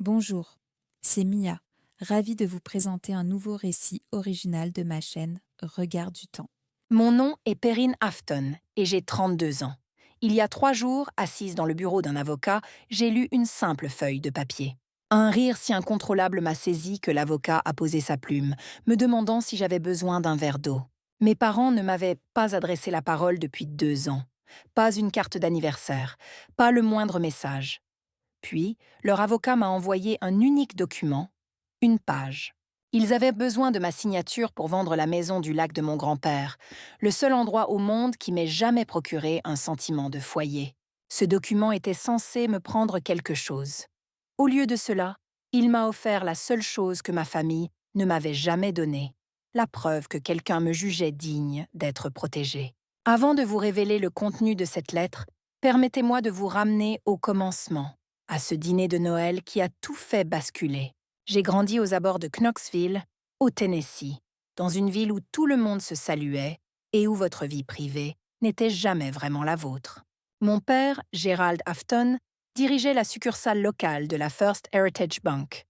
Bonjour, c'est Mia, ravie de vous présenter un nouveau récit original de ma chaîne Regard du temps. Mon nom est Perrine Afton et j'ai 32 ans. Il y a 3 jours, assise dans le bureau d'un avocat, j'ai lu une simple feuille de papier. Un rire si incontrôlable m'a saisi que l'avocat a posé sa plume, me demandant si j'avais besoin d'un verre d'eau. Mes parents ne m'avaient pas adressé la parole depuis 2 ans. Pas une carte d'anniversaire, pas le moindre message. Puis, leur avocat m'a envoyé un unique document, une page. Ils avaient besoin de ma signature pour vendre la maison du lac de mon grand-père, le seul endroit au monde qui m'ait jamais procuré un sentiment de foyer. Ce document était censé me prendre quelque chose. Au lieu de cela, il m'a offert la seule chose que ma famille ne m'avait jamais donnée, la preuve que quelqu'un me jugeait digne d'être protégé. Avant de vous révéler le contenu de cette lettre, permettez-moi de vous ramener au commencement, à ce dîner de Noël qui a tout fait basculer. J'ai grandi aux abords de Knoxville, au Tennessee, dans une ville où tout le monde se saluait et où votre vie privée n'était jamais vraiment la vôtre. Mon père, Gerald Afton, dirigeait la succursale locale de la First Heritage Bank.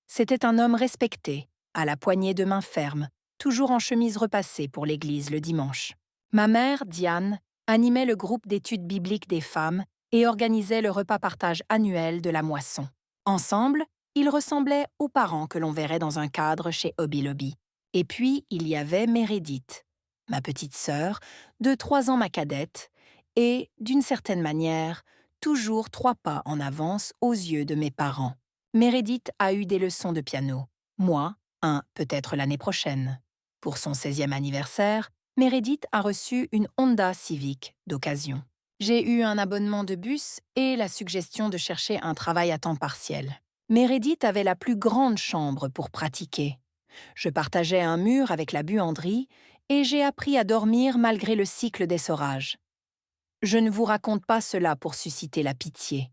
C'était un homme respecté, à la poignée de main ferme, toujours en chemise repassée pour l'église le dimanche. Ma mère, Diane, animait le groupe d'études bibliques des femmes et organisait le repas partage annuel de la moisson. Ensemble, ils ressemblaient aux parents que l'on verrait dans un cadre chez Hobby Lobby. Et puis, il y avait Meredith, ma petite sœur, de 3 ans ma cadette, et, d'une certaine manière, toujours 3 pas en avance aux yeux de mes parents. Meredith a eu des leçons de piano. Moi, peut-être l'année prochaine. Pour son 16e anniversaire, Meredith a reçu une Honda Civic d'occasion. J'ai eu un abonnement de bus et la suggestion de chercher un travail à temps partiel. Meredith avait la plus grande chambre pour pratiquer. Je partageais un mur avec la buanderie et j'ai appris à dormir malgré le cycle d'essorage. Je ne vous raconte pas cela pour susciter la pitié,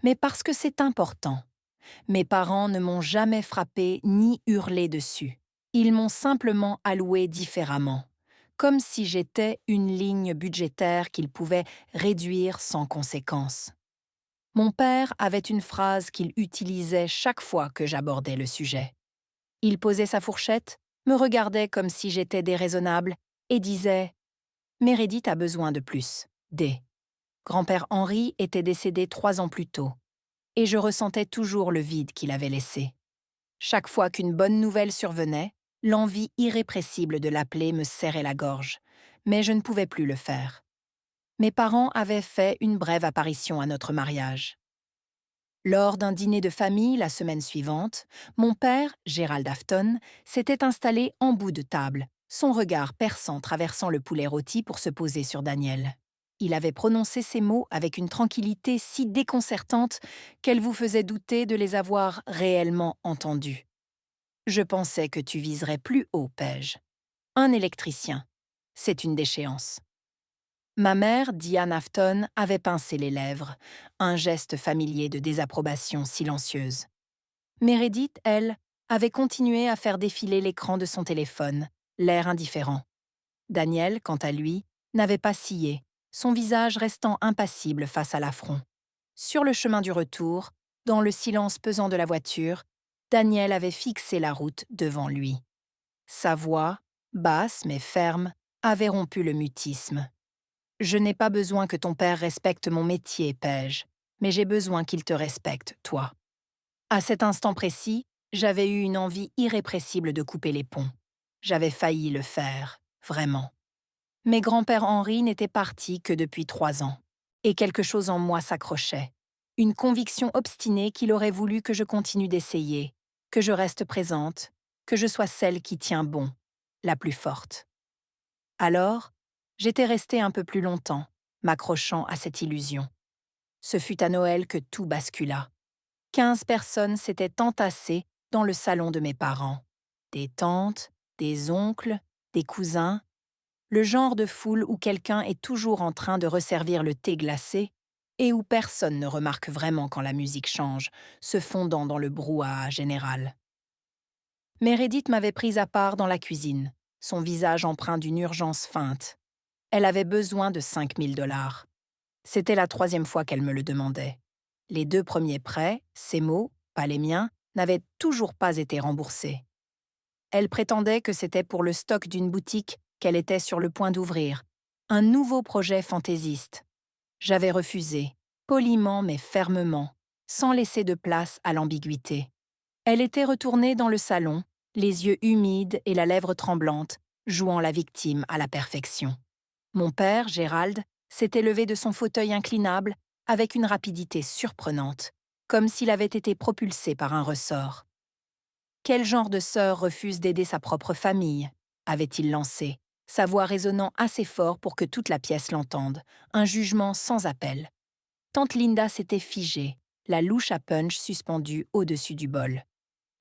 mais parce que c'est important. Mes parents ne m'ont jamais frappé ni hurlé dessus. Ils m'ont simplement alloué différemment, comme si j'étais une ligne budgétaire qu'ils pouvaient réduire sans conséquence. Mon père avait une phrase qu'il utilisait chaque fois que j'abordais le sujet. Il posait sa fourchette, me regardait comme si j'étais déraisonnable et disait « Meredith a besoin de plus, D. Grand-père Henri était décédé 3 ans plus tôt, et je ressentais toujours le vide qu'il avait laissé. Chaque fois qu'une bonne nouvelle survenait, l'envie irrépressible de l'appeler me serrait la gorge, mais je ne pouvais plus le faire. Mes parents avaient fait une brève apparition à notre mariage. Lors d'un dîner de famille la semaine suivante, mon père, Gerald Afton, s'était installé en bout de table, son regard perçant traversant le poulet rôti pour se poser sur Daniel. Il avait prononcé ces mots avec une tranquillité si déconcertante qu'elle vous faisait douter de les avoir réellement entendus. Je pensais que tu viserais plus haut, Paige. Un électricien. C'est une déchéance. Ma mère, Diane Afton, avait pincé les lèvres, un geste familier de désapprobation silencieuse. Meredith, elle, avait continué à faire défiler l'écran de son téléphone, l'air indifférent. Daniel, quant à lui, n'avait pas scié, son visage restant impassible face à l'affront. Sur le chemin du retour, dans le silence pesant de la voiture, Daniel avait fixé la route devant lui. Sa voix, basse mais ferme, avait rompu le mutisme. « Je n'ai pas besoin que ton père respecte mon métier, Paige, mais j'ai besoin qu'il te respecte, toi. » À cet instant précis, j'avais eu une envie irrépressible de couper les ponts. J'avais failli le faire, vraiment. Mes grands-pères Henri n'étaient partis que depuis 3 ans. Et quelque chose en moi s'accrochait. Une conviction obstinée qu'il aurait voulu que je continue d'essayer, que je reste présente, que je sois celle qui tient bon, la plus forte. Alors, j'étais restée un peu plus longtemps, m'accrochant à cette illusion. Ce fut à Noël que tout bascula. 15 personnes s'étaient entassées dans le salon de mes parents. Des tantes, des oncles, des cousins. Le genre de foule où quelqu'un est toujours en train de resservir le thé glacé et où personne ne remarque vraiment quand la musique change, se fondant dans le brouhaha général. Meredith m'avait prise à part dans la cuisine, son visage empreint d'une urgence feinte. Elle avait besoin de 5 000 $. C'était la 3e fois qu'elle me le demandait. Les 2 premiers prêts, ces mots, pas les miens, n'avaient toujours pas été remboursés. Elle prétendait que c'était pour le stock d'une boutique qu'elle était sur le point d'ouvrir, un nouveau projet fantaisiste. J'avais refusé, poliment mais fermement, sans laisser de place à l'ambiguïté. Elle était retournée dans le salon, les yeux humides et la lèvre tremblante, jouant la victime à la perfection. Mon père, Gérald, s'était levé de son fauteuil inclinable avec une rapidité surprenante, comme s'il avait été propulsé par un ressort. Quel genre de sœur refuse d'aider sa propre famille avait-il lancé, sa voix résonnant assez fort pour que toute la pièce l'entende, un jugement sans appel. Tante Linda s'était figée, la louche à punch suspendue au-dessus du bol.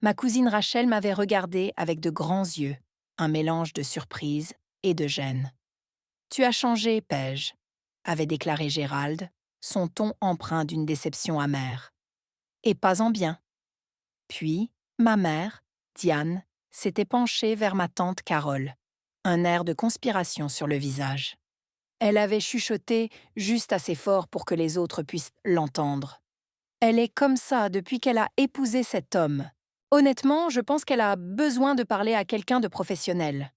Ma cousine Rachel m'avait regardée avec de grands yeux, un mélange de surprise et de gêne. « Tu as changé, Paige », avait déclaré Gérald, son ton empreint d'une déception amère. « Et pas en bien. » Puis, ma mère, Diane, s'était penchée vers ma tante Carole, un air de conspiration sur le visage. Elle avait chuchoté juste assez fort pour que les autres puissent l'entendre. « Elle est comme ça depuis qu'elle a épousé cet homme. Honnêtement, je pense qu'elle a besoin de parler à quelqu'un de professionnel. »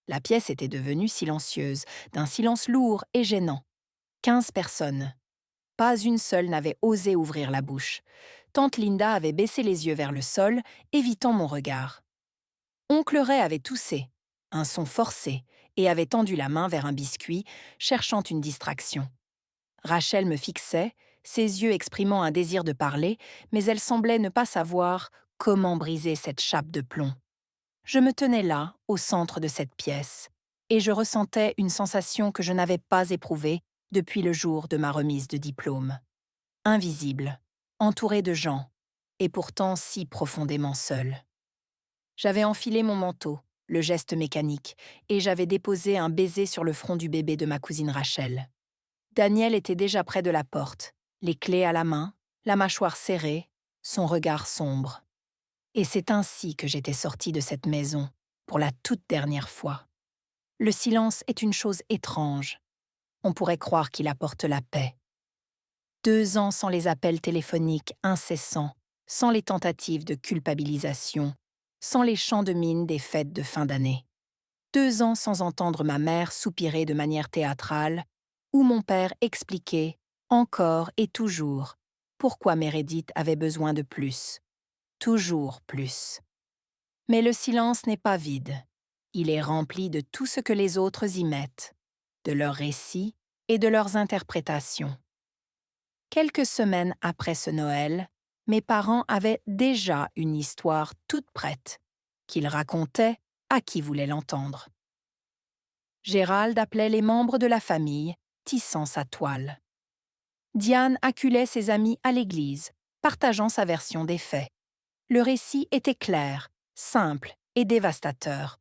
La pièce était devenue silencieuse, d'un silence lourd et gênant. 15 personnes. Pas une seule n'avait osé ouvrir la bouche. Tante Linda avait baissé les yeux vers le sol, évitant mon regard. Oncle Ray avait toussé, un son forcé, et avait tendu la main vers un biscuit, cherchant une distraction. Rachel me fixait, ses yeux exprimant un désir de parler, mais elle semblait ne pas savoir comment briser cette chape de plomb. Je me tenais là, au centre de cette pièce, et je ressentais une sensation que je n'avais pas éprouvée depuis le jour de ma remise de diplôme. Invisible, entourée de gens, et pourtant si profondément seule. J'avais enfilé mon manteau, le geste mécanique, et j'avais déposé un baiser sur le front du bébé de ma cousine Rachel. Daniel était déjà près de la porte, les clés à la main, la mâchoire serrée, son regard sombre. Et c'est ainsi que j'étais sortie de cette maison, pour la toute dernière fois. Le silence est une chose étrange. On pourrait croire qu'il apporte la paix. 2 ans sans les appels téléphoniques incessants, sans les tentatives de culpabilisation, sans les chants de mine des fêtes de fin d'année. 2 ans sans entendre ma mère soupirer de manière théâtrale, ou mon père expliquer, encore et toujours, pourquoi Meredith avait besoin de plus. Toujours plus. Mais le silence n'est pas vide. Il est rempli de tout ce que les autres y mettent, de leurs récits et de leurs interprétations. Quelques semaines après ce Noël, mes parents avaient déjà une histoire toute prête, qu'ils racontaient à qui voulait l'entendre. Gérald appelait les membres de la famille, tissant sa toile. Diane acculait ses amis à l'église, partageant sa version des faits. Le récit était clair, simple et dévastateur.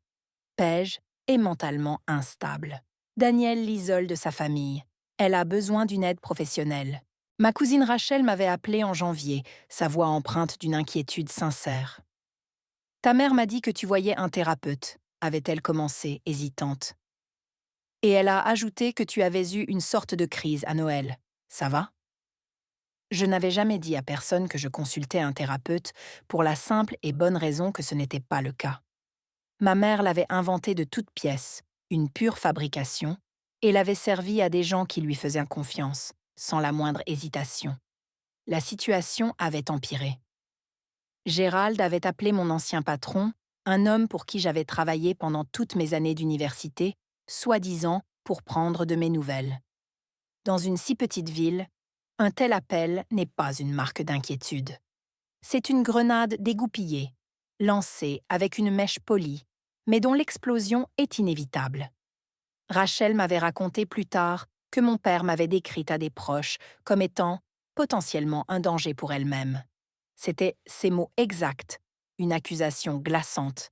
Paige est mentalement instable. Daniel l'isole de sa famille. Elle a besoin d'une aide professionnelle. Ma cousine Rachel m'avait appelée en janvier, sa voix empreinte d'une inquiétude sincère. « Ta mère m'a dit que tu voyais un thérapeute », avait-elle commencé, hésitante. Et elle a ajouté que tu avais eu une sorte de crise à Noël. Ça va ? Je n'avais jamais dit à personne que je consultais un thérapeute pour la simple et bonne raison que ce n'était pas le cas. Ma mère l'avait inventé de toutes pièces, une pure fabrication, et l'avait servi à des gens qui lui faisaient confiance, sans la moindre hésitation. La situation avait empiré. Gérald avait appelé mon ancien patron, un homme pour qui j'avais travaillé pendant toutes mes années d'université, soi-disant pour prendre de mes nouvelles. Dans une si petite ville, un tel appel n'est pas une marque d'inquiétude. C'est une grenade dégoupillée, lancée avec une mèche polie, mais dont l'explosion est inévitable. Rachel m'avait raconté plus tard que mon père m'avait décrite à des proches comme étant potentiellement un danger pour elle-même. C'était ses mots exacts, une accusation glaçante.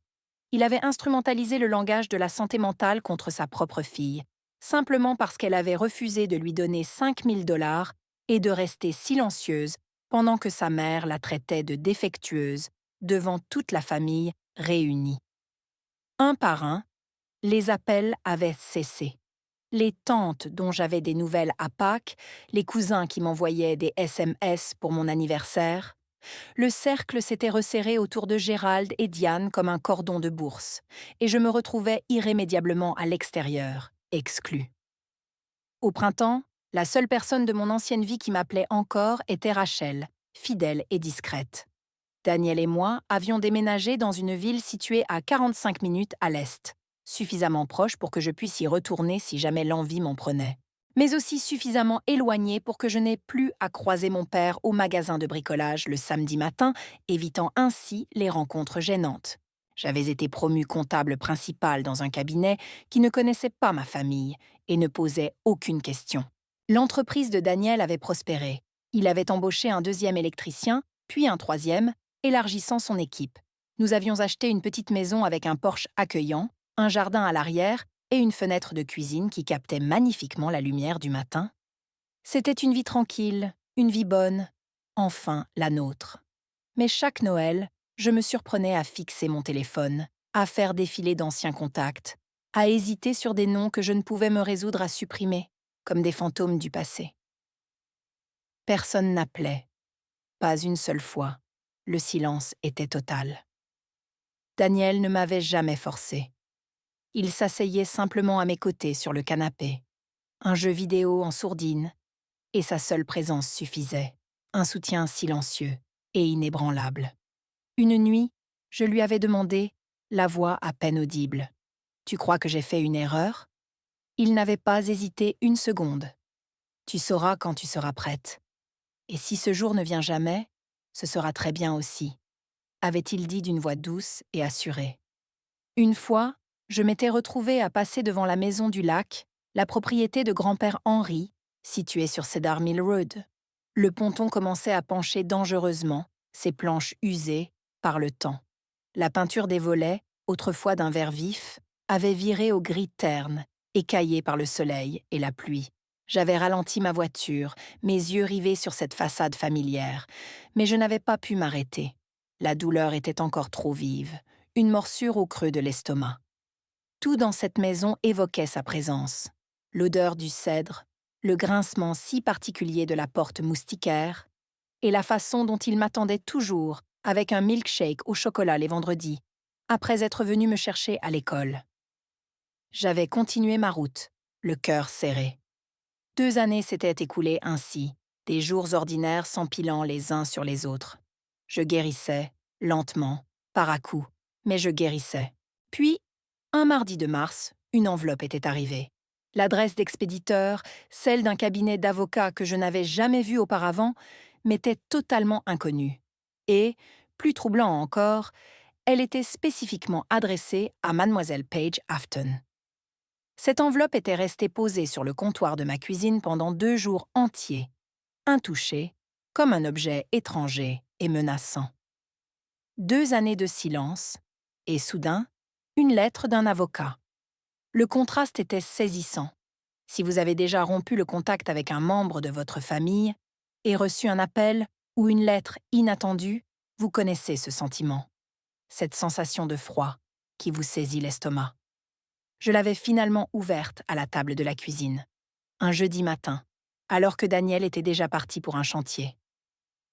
Il avait instrumentalisé le langage de la santé mentale contre sa propre fille, simplement parce qu'elle avait refusé de lui donner 5 000 $ et de rester silencieuse pendant que sa mère la traitait de défectueuse devant toute la famille réunie. Un par un, les appels avaient cessé. Les tantes dont j'avais des nouvelles à Pâques, les cousins qui m'envoyaient des SMS pour mon anniversaire, Le cercle s'était resserré autour de Gérald et Diane comme un cordon de bourse, et je me retrouvais irrémédiablement à l'extérieur, exclue. Au printemps, la seule personne de mon ancienne vie qui m'appelait encore était Rachel, fidèle et discrète. Daniel et moi avions déménagé dans une ville située à 45 minutes à l'est, suffisamment proche pour que je puisse y retourner si jamais l'envie m'en prenait, mais aussi suffisamment éloignée pour que je n'aie plus à croiser mon père au magasin de bricolage le samedi matin, évitant ainsi les rencontres gênantes. J'avais été promue comptable principale dans un cabinet qui ne connaissait pas ma famille et ne posait aucune question. L'entreprise de Daniel avait prospéré. Il avait embauché un deuxième électricien, puis un troisième, élargissant son équipe. Nous avions acheté une petite maison avec un porche accueillant, un jardin à l'arrière et une fenêtre de cuisine qui captait magnifiquement la lumière du matin. C'était une vie tranquille, une vie bonne, enfin la nôtre. Mais chaque Noël, je me surprenais à fixer mon téléphone, à faire défiler d'anciens contacts, à hésiter sur des noms que je ne pouvais me résoudre à supprimer, comme des fantômes du passé. Personne n'appelait, pas une seule fois. Le silence était total. Daniel ne m'avait jamais forcé. Il s'asseyait simplement à mes côtés sur le canapé, un jeu vidéo en sourdine, et sa seule présence suffisait, un soutien silencieux et inébranlable. Une nuit, je lui avais demandé, la voix à peine audible, « Tu crois que j'ai fait une erreur ?» Il n'avait pas hésité une seconde. « Tu sauras quand tu seras prête. Et si ce jour ne vient jamais, ce sera très bien aussi. » avait-il dit d'une voix douce et assurée. Une fois, je m'étais retrouvée à passer devant la maison du lac, la propriété de grand-père Henry, située sur Cedar Mill Road. Le ponton commençait à pencher dangereusement, ses planches usées par le temps. La peinture des volets, autrefois d'un vert vif, avait viré au gris terne, écaillé par le soleil et la pluie. J'avais ralenti ma voiture, mes yeux rivés sur cette façade familière, mais je n'avais pas pu m'arrêter. La douleur était encore trop vive, une morsure au creux de l'estomac. Tout dans cette maison évoquait sa présence. L'odeur du cèdre, le grincement si particulier de la porte moustiquaire, et la façon dont il m'attendait toujours avec un milkshake au chocolat les vendredis, après être venu me chercher à l'école. J'avais continué ma route, le cœur serré. 2 années s'étaient écoulées ainsi, des jours ordinaires s'empilant les uns sur les autres. Je guérissais, lentement, par à-coups, mais je guérissais. Puis, un mardi de mars, une enveloppe était arrivée. L'adresse d'expéditeur, celle d'un cabinet d'avocats que je n'avais jamais vu auparavant, m'était totalement inconnue. Et, plus troublant encore, elle était spécifiquement adressée à Mademoiselle Paige Afton. Cette enveloppe était restée posée sur le comptoir de ma cuisine pendant 2 jours entiers, intouchée, comme un objet étranger et menaçant. 2 années de silence, et soudain, une lettre d'un avocat. Le contraste était saisissant. Si vous avez déjà rompu le contact avec un membre de votre famille et reçu un appel ou une lettre inattendue, vous connaissez ce sentiment. Cette sensation de froid qui vous saisit l'estomac. Je l'avais finalement ouverte à la table de la cuisine, un jeudi matin, alors que Daniel était déjà parti pour un chantier.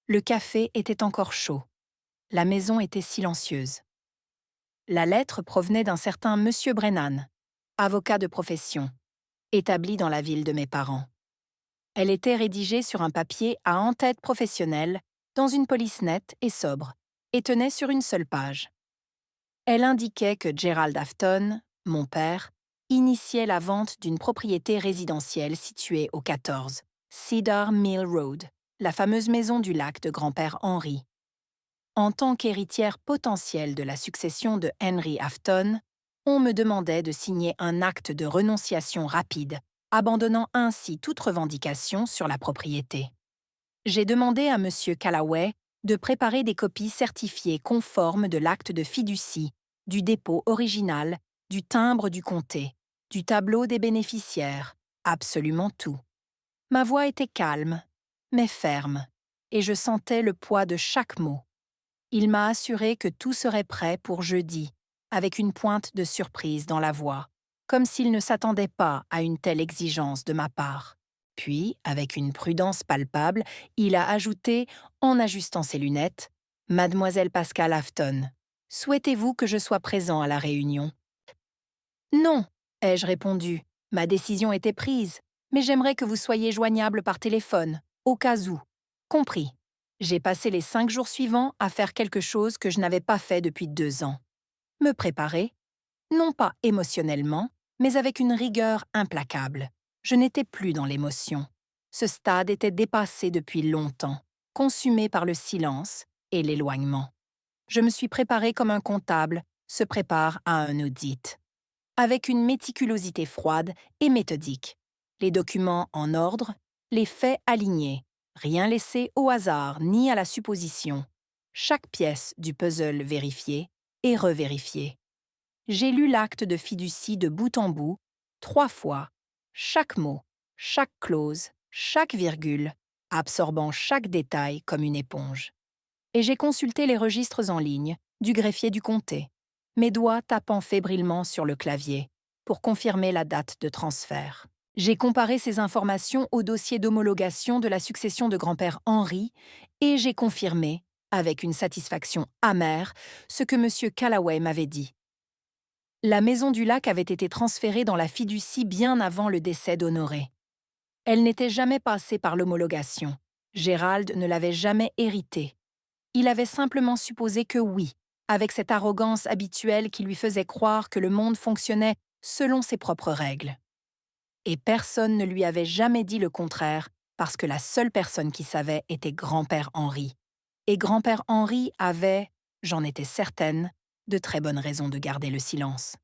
Le café était encore chaud. La maison était silencieuse. La lettre provenait d'un certain Monsieur Brennan, avocat de profession, établi dans la ville de mes parents. Elle était rédigée sur un papier à en-tête professionnelle, dans une police nette et sobre, et tenait sur une seule page. Elle indiquait que Gerald Afton, mon père, initiait la vente d'une propriété résidentielle située au 14, Cedar Mill Road, la fameuse maison du lac de grand-père Henry. En tant qu'héritière potentielle de la succession de Henry Afton, on me demandait de signer un acte de renonciation rapide, abandonnant ainsi toute revendication sur la propriété. J'ai demandé à M. Callaway de préparer des copies certifiées conformes de l'acte de fiducie, du dépôt original, du timbre du comté, du tableau des bénéficiaires, absolument tout. Ma voix était calme, mais ferme, et je sentais le poids de chaque mot. Il m'a assuré que tout serait prêt pour jeudi, avec une pointe de surprise dans la voix, comme s'il ne s'attendait pas à une telle exigence de ma part. Puis, avec une prudence palpable, il a ajouté, en ajustant ses lunettes, « Mademoiselle Pascal Afton, souhaitez-vous que je sois présent à la réunion ?» « Non, ai-je répondu. Ma décision était prise, mais j'aimerais que vous soyez joignable par téléphone, au cas où. Compris. J'ai passé les 5 jours suivants à faire quelque chose que je n'avais pas fait depuis 2 ans. Me préparer, non pas émotionnellement, mais avec une rigueur implacable. Je n'étais plus dans l'émotion. Ce stade était dépassé depuis longtemps, consumé par le silence et l'éloignement. Je me suis préparé comme un comptable se prépare à un audit, avec une méticulosité froide et méthodique. Les documents en ordre, les faits alignés, rien laissé au hasard ni à la supposition. Chaque pièce du puzzle vérifiée et revérifiée. J'ai lu l'acte de fiducie de bout en bout, 3 fois, chaque mot, chaque clause, chaque virgule, absorbant chaque détail comme une éponge. Et j'ai consulté les registres en ligne du greffier du comté, mes doigts tapant fébrilement sur le clavier pour confirmer la date de transfert. J'ai comparé ces informations au dossier d'homologation de la succession de grand-père Henri et j'ai confirmé, avec une satisfaction amère, ce que M. Callaway m'avait dit. La maison du lac avait été transférée dans la fiducie bien avant le décès d'Honoré. Elle n'était jamais passée par l'homologation. Gérald ne l'avait jamais héritée. Il avait simplement supposé que oui, avec cette arrogance habituelle qui lui faisait croire que le monde fonctionnait selon ses propres règles. Et personne ne lui avait jamais dit le contraire, parce que la seule personne qui savait était grand-père Henri. Et grand-père Henri avait, j'en étais certaine, de très bonnes raisons de garder le silence.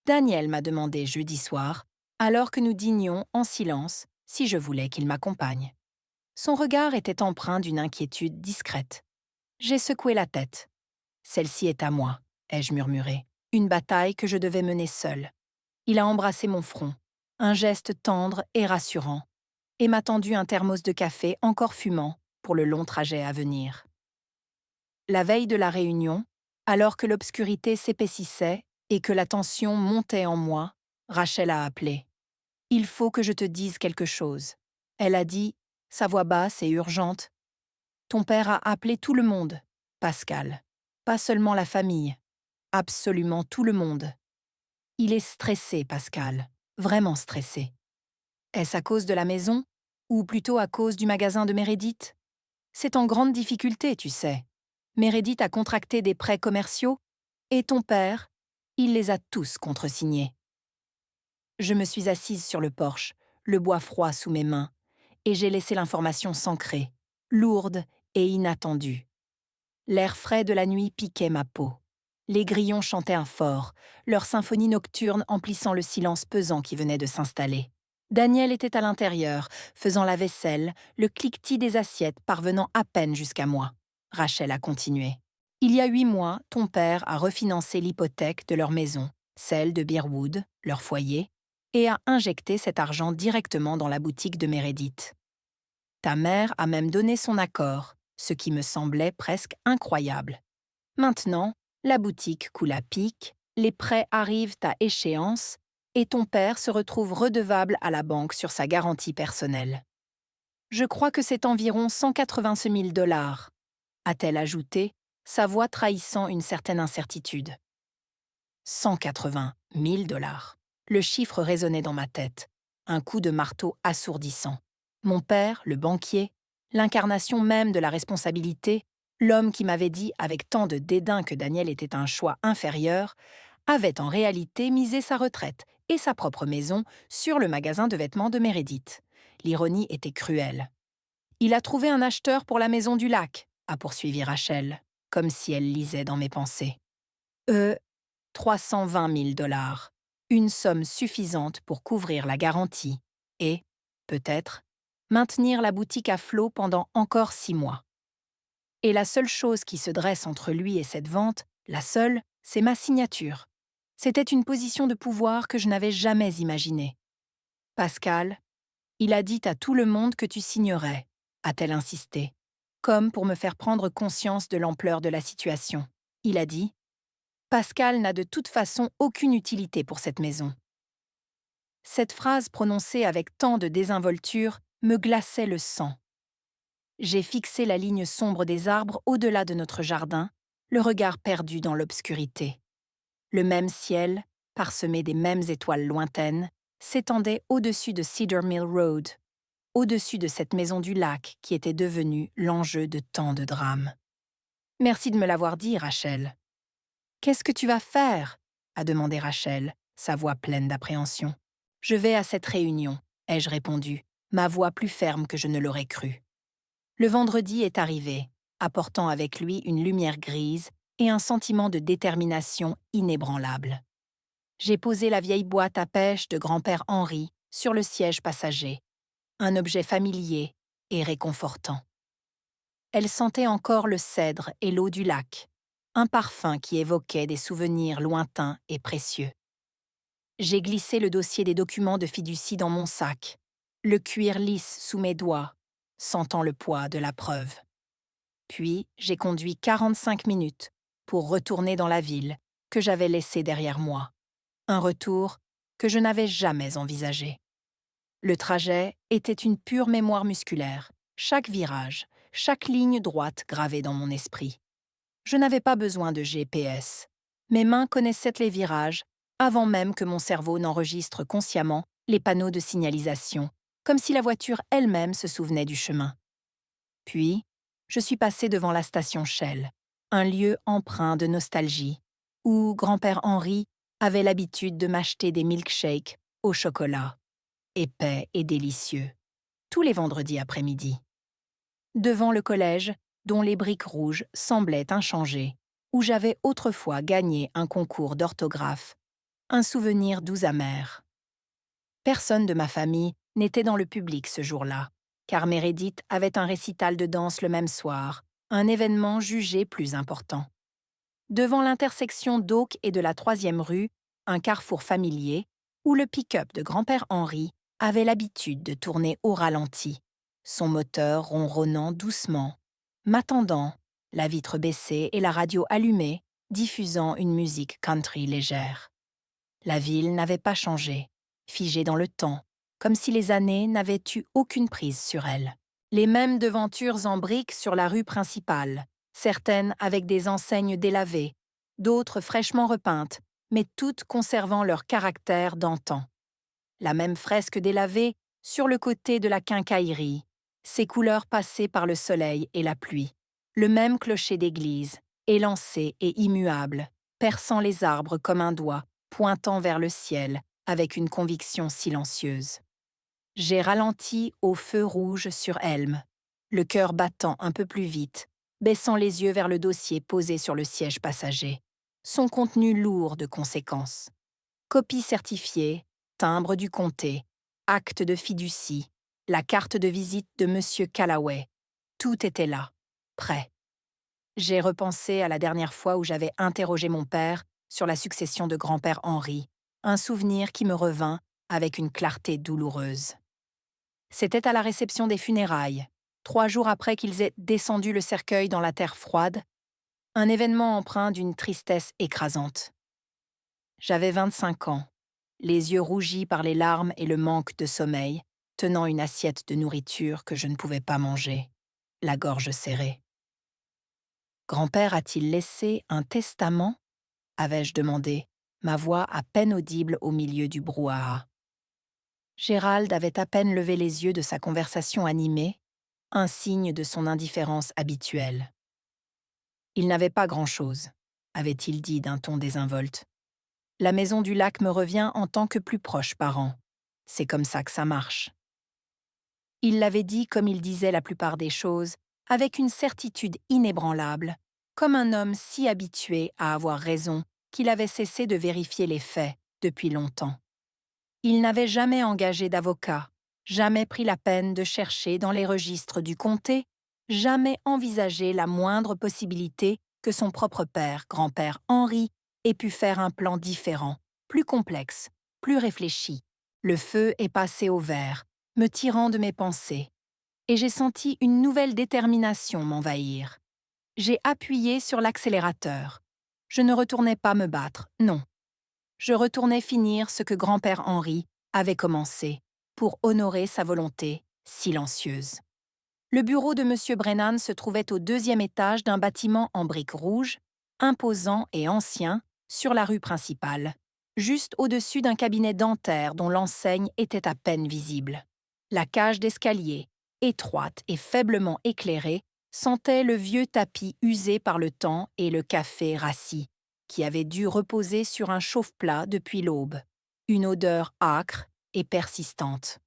Daniel m'a demandé jeudi soir, alors que nous dînions en silence, si je voulais qu'il m'accompagne. Son regard était empreint d'une inquiétude discrète. J'ai secoué la tête. « Celle-ci est à moi », ai-je murmuré. Une bataille que je devais mener seule. Il a embrassé mon front, un geste tendre et rassurant, et m'a tendu un thermos de café encore fumant pour le long trajet à venir. La veille de la réunion, alors que l'obscurité s'épaississait et que la tension montait en moi, Rachel a appelé. « Il faut que je te dise quelque chose. » Elle a dit, sa voix basse et urgente. « Ton père a appelé tout le monde, Pascal. Pas seulement la famille. Absolument tout le monde. Il est stressé, Pascal. Vraiment stressé. Est-ce à cause de la maison, ou plutôt à cause du magasin de Meredith? C'est en grande difficulté, tu sais. Meredith a contracté des prêts commerciaux, et ton père, il les a tous contresignés. » Je me suis assise sur le porche, le bois froid sous mes mains, et j'ai laissé l'information s'ancrer, lourde et inattendue. L'air frais de la nuit piquait ma peau. Les grillons chantaient un fort, leur symphonie nocturne emplissant le silence pesant qui venait de s'installer. Daniel était à l'intérieur, faisant la vaisselle, le cliquetis des assiettes parvenant à peine jusqu'à moi. Rachel a continué. « Il y a 8 mois, ton père a refinancé l'hypothèque de leur maison, celle de Bearwood, leur foyer, et a injecté cet argent directement dans la boutique de Meredith. Ta mère a même donné son accord, ce qui me semblait presque incroyable. Maintenant, la boutique coule à pic, les prêts arrivent à échéance et ton père se retrouve redevable à la banque sur sa garantie personnelle. Je crois que c'est environ 186 000 $, a-t-elle ajouté, sa voix trahissant une certaine incertitude. 180 000 $. Le chiffre résonnait dans ma tête, un coup de marteau assourdissant. Mon père, le banquier, l'incarnation même de la responsabilité, l'homme qui m'avait dit avec tant de dédain que Daniel était un choix inférieur, avait en réalité misé sa retraite et sa propre maison sur le magasin de vêtements de Meredith. L'ironie était cruelle. « Il a trouvé un acheteur pour la maison du lac », a poursuivi Rachel, comme si elle lisait dans mes pensées. 320 000 $, une somme suffisante pour couvrir la garantie et, peut-être, maintenir la boutique à flot pendant encore 6 mois. Et la seule chose qui se dresse entre lui et cette vente, la seule, c'est ma signature. C'était une position de pouvoir que je n'avais jamais imaginée. « Pascal, il a dit à tout le monde que tu signerais », a-t-elle insisté, comme pour me faire prendre conscience de l'ampleur de la situation. Il a dit « Pascal n'a de toute façon aucune utilité pour cette maison. » Cette phrase prononcée avec tant de désinvolture me glaçait le sang. J'ai fixé la ligne sombre des arbres au-delà de notre jardin, le regard perdu dans l'obscurité. Le même ciel, parsemé des mêmes étoiles lointaines, s'étendait au-dessus de Cedar Mill Road, au-dessus de cette maison du lac qui était devenue l'enjeu de tant de drames. « Merci de me l'avoir dit, Rachel. »« Qu'est-ce que tu vas faire ?» a demandé Rachel, sa voix pleine d'appréhension. « Je vais à cette réunion, » ai-je répondu, ma voix plus ferme que je ne l'aurais cru. Le vendredi est arrivé, apportant avec lui une lumière grise et un sentiment de détermination inébranlable. J'ai posé la vieille boîte à pêche de grand-père Henri sur le siège passager, un objet familier et réconfortant. Elle sentait encore le cèdre et l'eau du lac, un parfum qui évoquait des souvenirs lointains et précieux. J'ai glissé le dossier des documents de fiducie dans mon sac, le cuir lisse sous mes doigts, sentant le poids de la preuve. Puis, j'ai conduit 45 minutes pour retourner dans la ville que j'avais laissée derrière moi. Un retour que je n'avais jamais envisagé. Le trajet était une pure mémoire musculaire, chaque virage, chaque ligne droite gravée dans mon esprit. Je n'avais pas besoin de GPS. Mes mains connaissaient les virages avant même que mon cerveau n'enregistre consciemment les panneaux de signalisation, comme si la voiture elle-même se souvenait du chemin. Puis, je suis passée devant la station Shell, un lieu empreint de nostalgie, où grand-père Henri avait l'habitude de m'acheter des milkshakes au chocolat, épais et délicieux, tous les vendredis après-midi. Devant le collège, dont les briques rouges semblaient inchangées, où j'avais autrefois gagné un concours d'orthographe, un souvenir doux amer. Personne de ma famille n'était dans le public ce jour-là, car Meredith avait un récital de danse le même soir, un événement jugé plus important. Devant l'intersection d'Oak et de la 3e rue, un carrefour familier, où le pick-up de grand-père Henri avait l'habitude de tourner au ralenti, son moteur ronronnant doucement, m'attendant, la vitre baissée et la radio allumée, diffusant une musique country légère. La ville n'avait pas changé, figée dans le temps, comme si les années n'avaient eu aucune prise sur elle. Les mêmes devantures en briques sur la rue principale, certaines avec des enseignes délavées, d'autres fraîchement repeintes, mais toutes conservant leur caractère d'antan. La même fresque délavée sur le côté de la quincaillerie, ses couleurs passées par le soleil et la pluie. Le même clocher d'église, élancé et immuable, perçant les arbres comme un doigt, pointant vers le ciel avec une conviction silencieuse. J'ai ralenti au feu rouge sur Elm, le cœur battant un peu plus vite, baissant les yeux vers le dossier posé sur le siège passager. Son contenu lourd de conséquences. Copie certifiée, timbre du comté, acte de fiducie, la carte de visite de M. Callaway. Tout était là, prêt. J'ai repensé à la dernière fois où j'avais interrogé mon père sur la succession de grand-père Henri, un souvenir qui me revint avec une clarté douloureuse. C'était à la réception des funérailles, 3 jours après qu'ils aient descendu le cercueil dans la terre froide, un événement empreint d'une tristesse écrasante. J'avais 25 ans, les yeux rougis par les larmes et le manque de sommeil, tenant une assiette de nourriture que je ne pouvais pas manger, la gorge serrée. Grand-père a-t-il laissé un testament ? Avais-je demandé, ma voix à peine audible au milieu du brouhaha. Gérald avait à peine levé les yeux de sa conversation animée, un signe de son indifférence habituelle. Il n'avait pas grand-chose, avait-il dit d'un ton désinvolte. La maison du lac me revient en tant que plus proche parent. C'est comme ça que ça marche. Il l'avait dit comme il disait la plupart des choses, avec une certitude inébranlable, comme un homme si habitué à avoir raison qu'il avait cessé de vérifier les faits depuis longtemps. Il n'avait jamais engagé d'avocat, jamais pris la peine de chercher dans les registres du comté, jamais envisagé la moindre possibilité que son propre père, grand-père Henri, ait pu faire un plan différent, plus complexe, plus réfléchi. Le feu est passé au vert, me tirant de mes pensées, et j'ai senti une nouvelle détermination m'envahir. J'ai appuyé sur l'accélérateur. Je ne retournais pas me battre, non. Je retournais finir ce que grand-père Henri avait commencé pour honorer sa volonté silencieuse. Le bureau de M. Brennan se trouvait au 2e étage d'un bâtiment en briques rouges, imposant et ancien, sur la rue principale, juste au-dessus d'un cabinet dentaire dont l'enseigne était à peine visible. La cage d'escalier, étroite et faiblement éclairée, sentait le vieux tapis usé par le temps et le café rassis, qui avait dû reposer sur un chauffe-plat depuis l'aube. Une odeur âcre et persistante.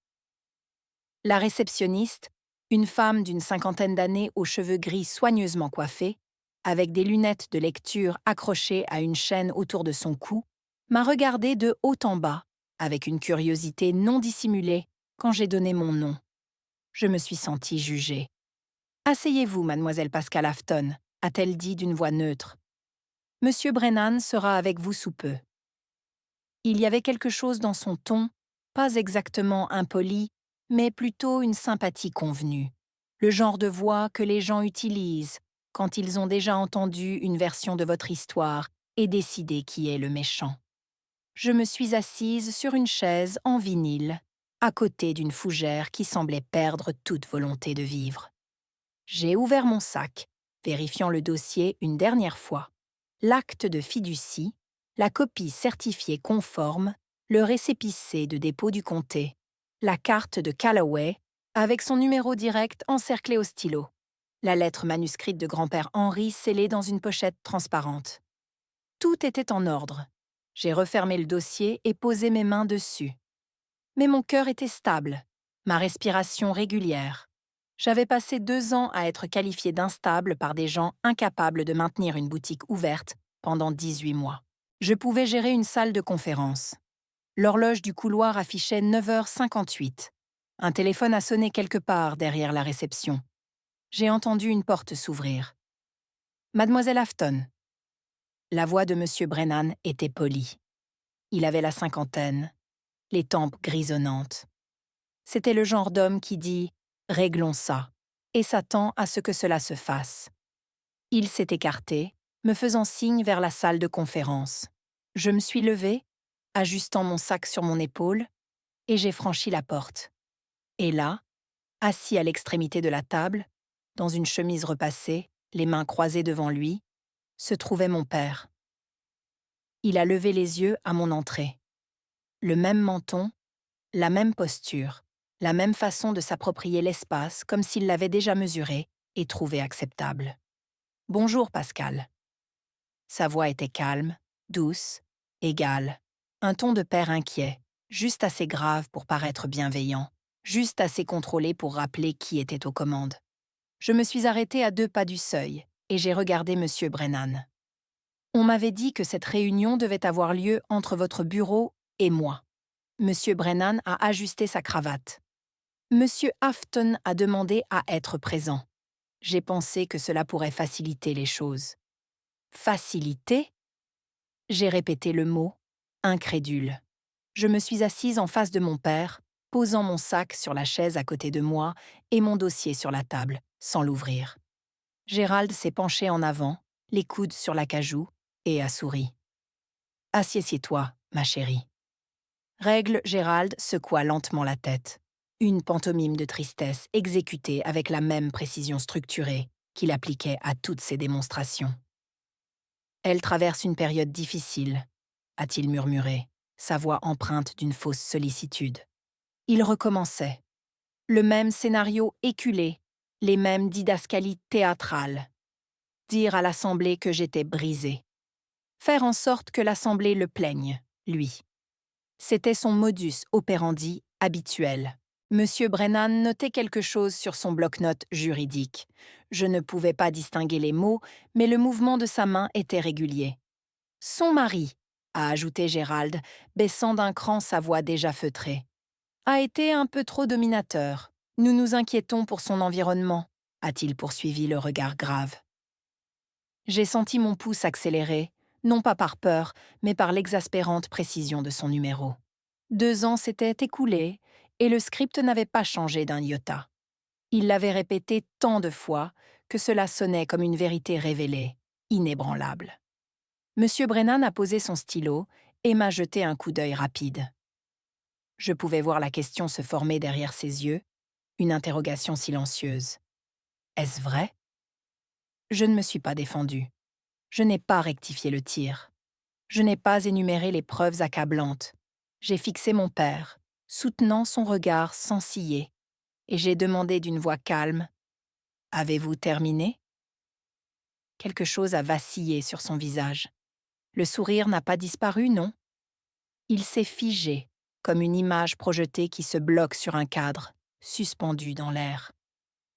La réceptionniste, une femme d'une 50aine d'années aux cheveux gris soigneusement coiffés, avec des lunettes de lecture accrochées à une chaîne autour de son cou, m'a regardée de haut en bas, avec une curiosité non dissimulée, quand j'ai donné mon nom. Je me suis sentie jugée. « Asseyez-vous, mademoiselle Pascal Afton », a-t-elle dit d'une voix neutre. « Monsieur Brennan sera avec vous sous peu. » Il y avait quelque chose dans son ton, pas exactement impoli, mais plutôt une sympathie convenue. Le genre de voix que les gens utilisent quand ils ont déjà entendu une version de votre histoire et décidé qui est le méchant. Je me suis assise sur une chaise en vinyle, à côté d'une fougère qui semblait perdre toute volonté de vivre. J'ai ouvert mon sac, vérifiant le dossier une dernière fois. L'acte de fiducie, la copie certifiée conforme, le récépissé de dépôt du comté, la carte de Callaway, avec son numéro direct encerclé au stylo, la lettre manuscrite de grand-père Henri scellée dans une pochette transparente. Tout était en ordre. J'ai refermé le dossier et posé mes mains dessus. Mais mon cœur était stable, ma respiration régulière. J'avais passé 2 ans à être qualifiée d'instable par des gens incapables de maintenir une boutique ouverte pendant 18 mois. Je pouvais gérer une salle de conférence. L'horloge du couloir affichait 9h58. Un téléphone a sonné quelque part derrière la réception. J'ai entendu une porte s'ouvrir. « Mademoiselle Afton ». La voix de M. Brennan était polie. Il avait la 50aine, les tempes grisonnantes. C'était le genre d'homme qui dit « réglons ça » et s'attend à ce que cela se fasse. Il s'est écarté, me faisant signe vers la salle de conférence. Je me suis levée, ajustant mon sac sur mon épaule, et j'ai franchi la porte. Et là, assis à l'extrémité de la table, dans une chemise repassée, les mains croisées devant lui, se trouvait mon père. Il a levé les yeux à mon entrée. Le même menton, la même posture, la même façon de s'approprier l'espace comme s'il l'avait déjà mesuré et trouvé acceptable. « Bonjour, Pascal. » Sa voix était calme, douce, égale. Un ton de père inquiet, juste assez grave pour paraître bienveillant, juste assez contrôlé pour rappeler qui était aux commandes. Je me suis arrêtée à 2 pas du seuil et j'ai regardé M. Brennan. On m'avait dit que cette réunion devait avoir lieu entre votre bureau et moi. M. Brennan a ajusté sa cravate. M. Afton a demandé à être présent. J'ai pensé que cela pourrait faciliter les choses. Faciliter ? J'ai répété le mot, incrédule. Je me suis assise en face de mon père, posant mon sac sur la chaise à côté de moi et mon dossier sur la table, sans l'ouvrir. Gérald s'est penché en avant, les coudes sur l'acajou, et a souri. « Assieds-toi, ma chérie. » Règle Gérald secoua lentement la tête. Une pantomime de tristesse exécutée avec la même précision structurée qu'il appliquait à toutes ses démonstrations. « Elle traverse une période difficile, » a-t-il murmuré, sa voix empreinte d'une fausse sollicitude. Il recommençait. Le même scénario éculé, les mêmes didascalies théâtrales. Dire à l'Assemblée que j'étais brisée. Faire en sorte que l'Assemblée le plaigne, lui. C'était son modus operandi habituel. Monsieur Brennan notait quelque chose sur son bloc-notes juridique. Je ne pouvais pas distinguer les mots, mais le mouvement de sa main était régulier. « Son mari », a ajouté Gérald, baissant d'un cran sa voix déjà feutrée, a été un peu trop dominateur. Nous nous inquiétons pour son environnement, a-t-il poursuivi le regard grave. J'ai senti mon pouce accélérer, non pas par peur, mais par l'exaspérante précision de son numéro. 2 ans s'étaient écoulés et le script n'avait pas changé d'un iota. Il l'avait répété tant de fois que cela sonnait comme une vérité révélée, inébranlable. M. Brennan a posé son stylo et m'a jeté un coup d'œil rapide. Je pouvais voir la question se former derrière ses yeux, une interrogation silencieuse. Est-ce vrai? Je ne me suis pas défendue. Je n'ai pas rectifié le tir. Je n'ai pas énuméré les preuves accablantes. J'ai fixé mon père, soutenant son regard sans ciller, et j'ai demandé d'une voix calme: « Avez-vous terminé ?» Quelque chose a vacillé sur son visage. Le sourire n'a pas disparu, non? Il s'est figé, comme une image projetée qui se bloque sur un cadre, suspendu dans l'air.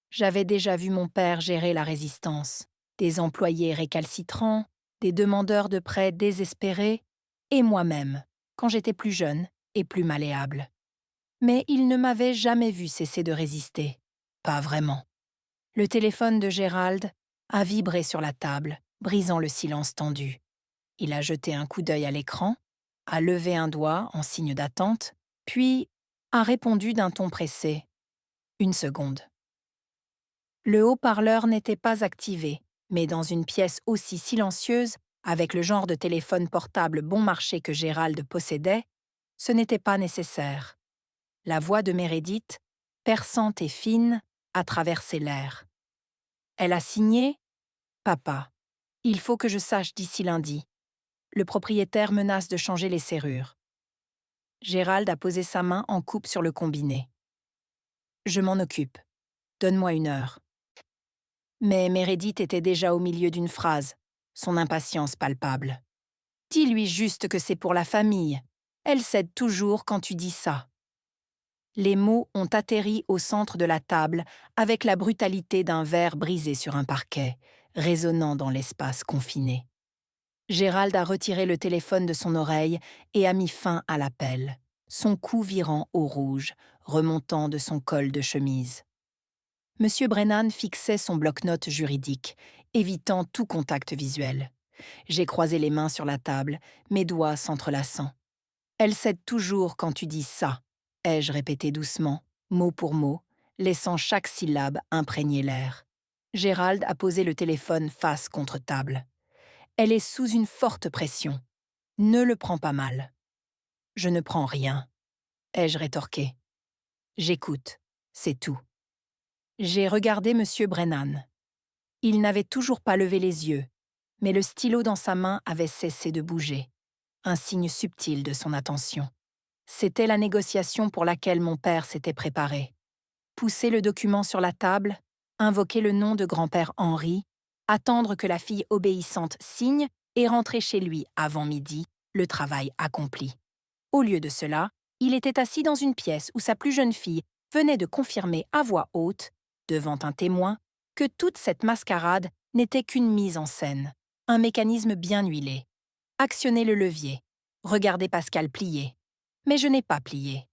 J'avais déjà vu mon père gérer la résistance, des employés récalcitrants, des demandeurs de prêts désespérés, et moi-même, quand j'étais plus jeune et plus malléable. Mais il ne m'avait jamais vu cesser de résister. Pas vraiment. Le téléphone de Gérald a vibré sur la table, brisant le silence tendu. Il a jeté un coup d'œil à l'écran, a levé un doigt en signe d'attente, puis a répondu d'un ton pressé. Une seconde. Le haut-parleur n'était pas activé, mais dans une pièce aussi silencieuse, avec le genre de téléphone portable bon marché que Gérald possédait, ce n'était pas nécessaire. La voix de Meredith, perçante et fine, a traversé l'air. Elle a signé « Papa, il faut que je sache d'ici lundi. Le propriétaire menace de changer les serrures. » Gérald a posé sa main en coupe sur le combiné. « Je m'en occupe. Donne-moi 1 heure. » Mais Meredith était déjà au milieu d'une phrase, son impatience palpable. « Dis-lui juste que c'est pour la famille. Elle cède toujours quand tu dis ça. » Les mots ont atterri au centre de la table avec la brutalité d'un verre brisé sur un parquet, résonnant dans l'espace confiné. Gérald a retiré le téléphone de son oreille et a mis fin à l'appel, son cou virant au rouge, remontant de son col de chemise. Monsieur Brennan fixait son bloc-notes juridique, évitant tout contact visuel. J'ai croisé les mains sur la table, mes doigts s'entrelaçant. « Elle cède toujours quand tu dis ça », ai-je répété doucement, mot pour mot, laissant chaque syllabe imprégner l'air. Gérald a posé le téléphone face contre table. « Elle est sous une forte pression. Ne le prends pas mal. »« Je ne prends rien », ai-je rétorqué. « J'écoute, c'est tout. » J'ai regardé M. Brennan. Il n'avait toujours pas levé les yeux, mais le stylo dans sa main avait cessé de bouger, un signe subtil de son attention. C'était la négociation pour laquelle mon père s'était préparé. Pousser le document sur la table, invoquer le nom de grand-père Henri, attendre que la fille obéissante signe et rentrer chez lui avant midi, le travail accompli. Au lieu de cela, il était assis dans une pièce où sa plus jeune fille venait de confirmer à voix haute, devant un témoin, que toute cette mascarade n'était qu'une mise en scène, un mécanisme bien huilé. Actionner le levier, regarder Pascal plier. Mais je n'ai pas plié.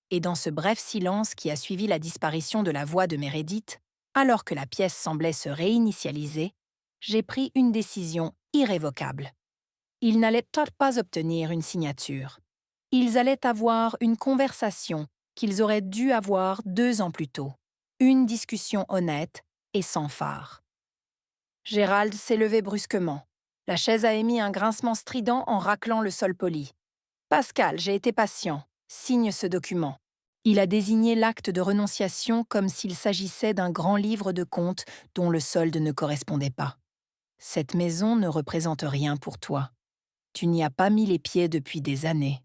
Et dans ce bref silence qui a suivi la disparition de la voix de Meredith, alors que la pièce semblait se réinitialiser, j'ai pris une décision irrévocable. Ils n'allaient pas obtenir une signature. Ils allaient avoir une conversation qu'ils auraient dû avoir 2 ans plus tôt. Une discussion honnête et sans phare. Gérald s'est levé brusquement. La chaise a émis un grincement strident en raclant le sol poli. « Pascal, j'ai été patient. Signe ce document. » Il a désigné l'acte de renonciation comme s'il s'agissait d'un grand livre de comptes dont le solde ne correspondait pas. « Cette maison ne représente rien pour toi. Tu n'y as pas mis les pieds depuis des années. »«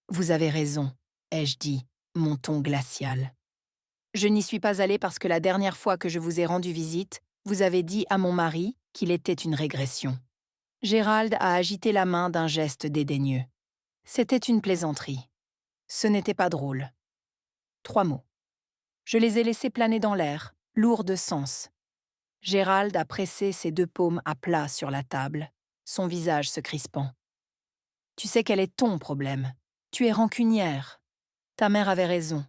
Vous avez raison, » ai-je dit, mon ton glacial. « Je n'y suis pas allée parce que la dernière fois que je vous ai rendu visite, vous avez dit à mon mari qu'il était une régression. » Gérald a agité la main d'un geste dédaigneux. C'était une plaisanterie. Ce n'était pas drôle. 3 mots. Je les ai laissés planer dans l'air, lourds de sens. Gérald a pressé ses 2 paumes à plat sur la table, son visage se crispant. « Tu sais quel est ton problème. Tu es rancunière. Ta mère avait raison.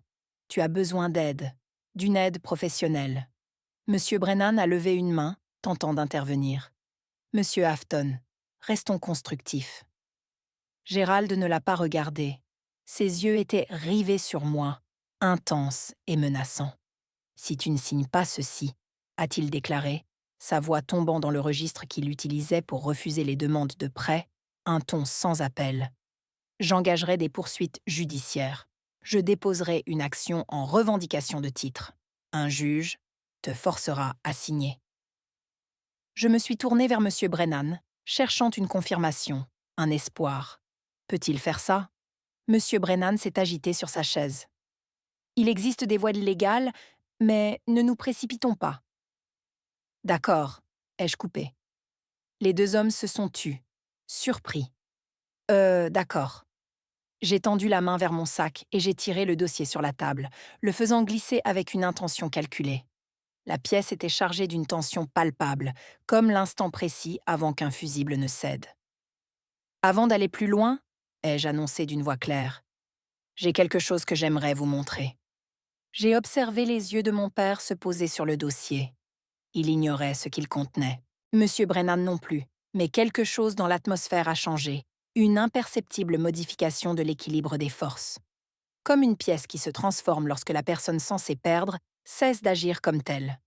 Tu as besoin d'aide, d'une aide professionnelle. » Monsieur Brennan a levé une main, tentant d'intervenir. « Monsieur Afton, restons constructifs. » Gérald ne l'a pas regardé. Ses yeux étaient rivés sur moi, intenses et menaçants. « Si tu ne signes pas ceci, » a-t-il déclaré, sa voix tombant dans le registre qu'il utilisait pour refuser les demandes de prêt, un ton sans appel. « J'engagerai des poursuites judiciaires. » je déposerai une action en revendication de titre. Un juge te forcera à signer. Je me suis tournée vers M. Brennan, cherchant une confirmation, un espoir. Peut-il faire ça? M. Brennan s'est agité sur sa chaise. Il existe des voies légales, mais ne nous précipitons pas. D'accord, ai-je coupé. Les deux hommes se sont tus, surpris. D'accord. J'ai tendu la main vers mon sac et j'ai tiré le dossier sur la table, le faisant glisser avec une intention calculée. La pièce était chargée d'une tension palpable, comme l'instant précis avant qu'un fusible ne cède. Avant d'aller plus loin, ai-je annoncé d'une voix claire, j'ai quelque chose que j'aimerais vous montrer. J'ai observé les yeux de mon père se poser sur le dossier. Il ignorait ce qu'il contenait. Monsieur Brennan non plus, mais quelque chose dans l'atmosphère a changé, une imperceptible modification de l'équilibre des forces. Comme une pièce qui se transforme lorsque la personne censée perdre cesse d'agir comme telle.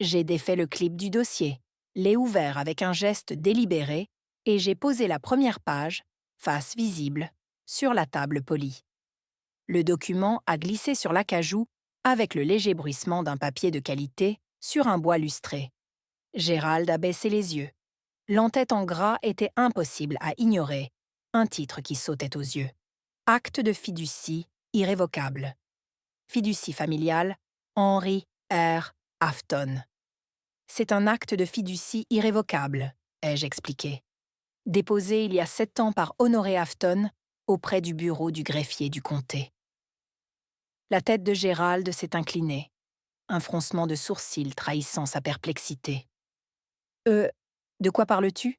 J'ai défait le clip du dossier, l'ai ouvert avec un geste délibéré et j'ai posé la première page, face visible, sur la table polie. Le document a glissé sur l'acajou avec le léger bruissement d'un papier de qualité sur un bois lustré. Gérald a baissé les yeux. L'entête en gras était impossible à ignorer, un titre qui sautait aux yeux. Acte de fiducie irrévocable. Fiducie familiale, Henry R. Afton. C'est un acte de fiducie irrévocable, ai-je expliqué. Déposé il y a 7 ans par Honoré Afton auprès du bureau du greffier du comté. La tête de Gérald s'est inclinée, un froncement de sourcils trahissant sa perplexité. De quoi parles-tu?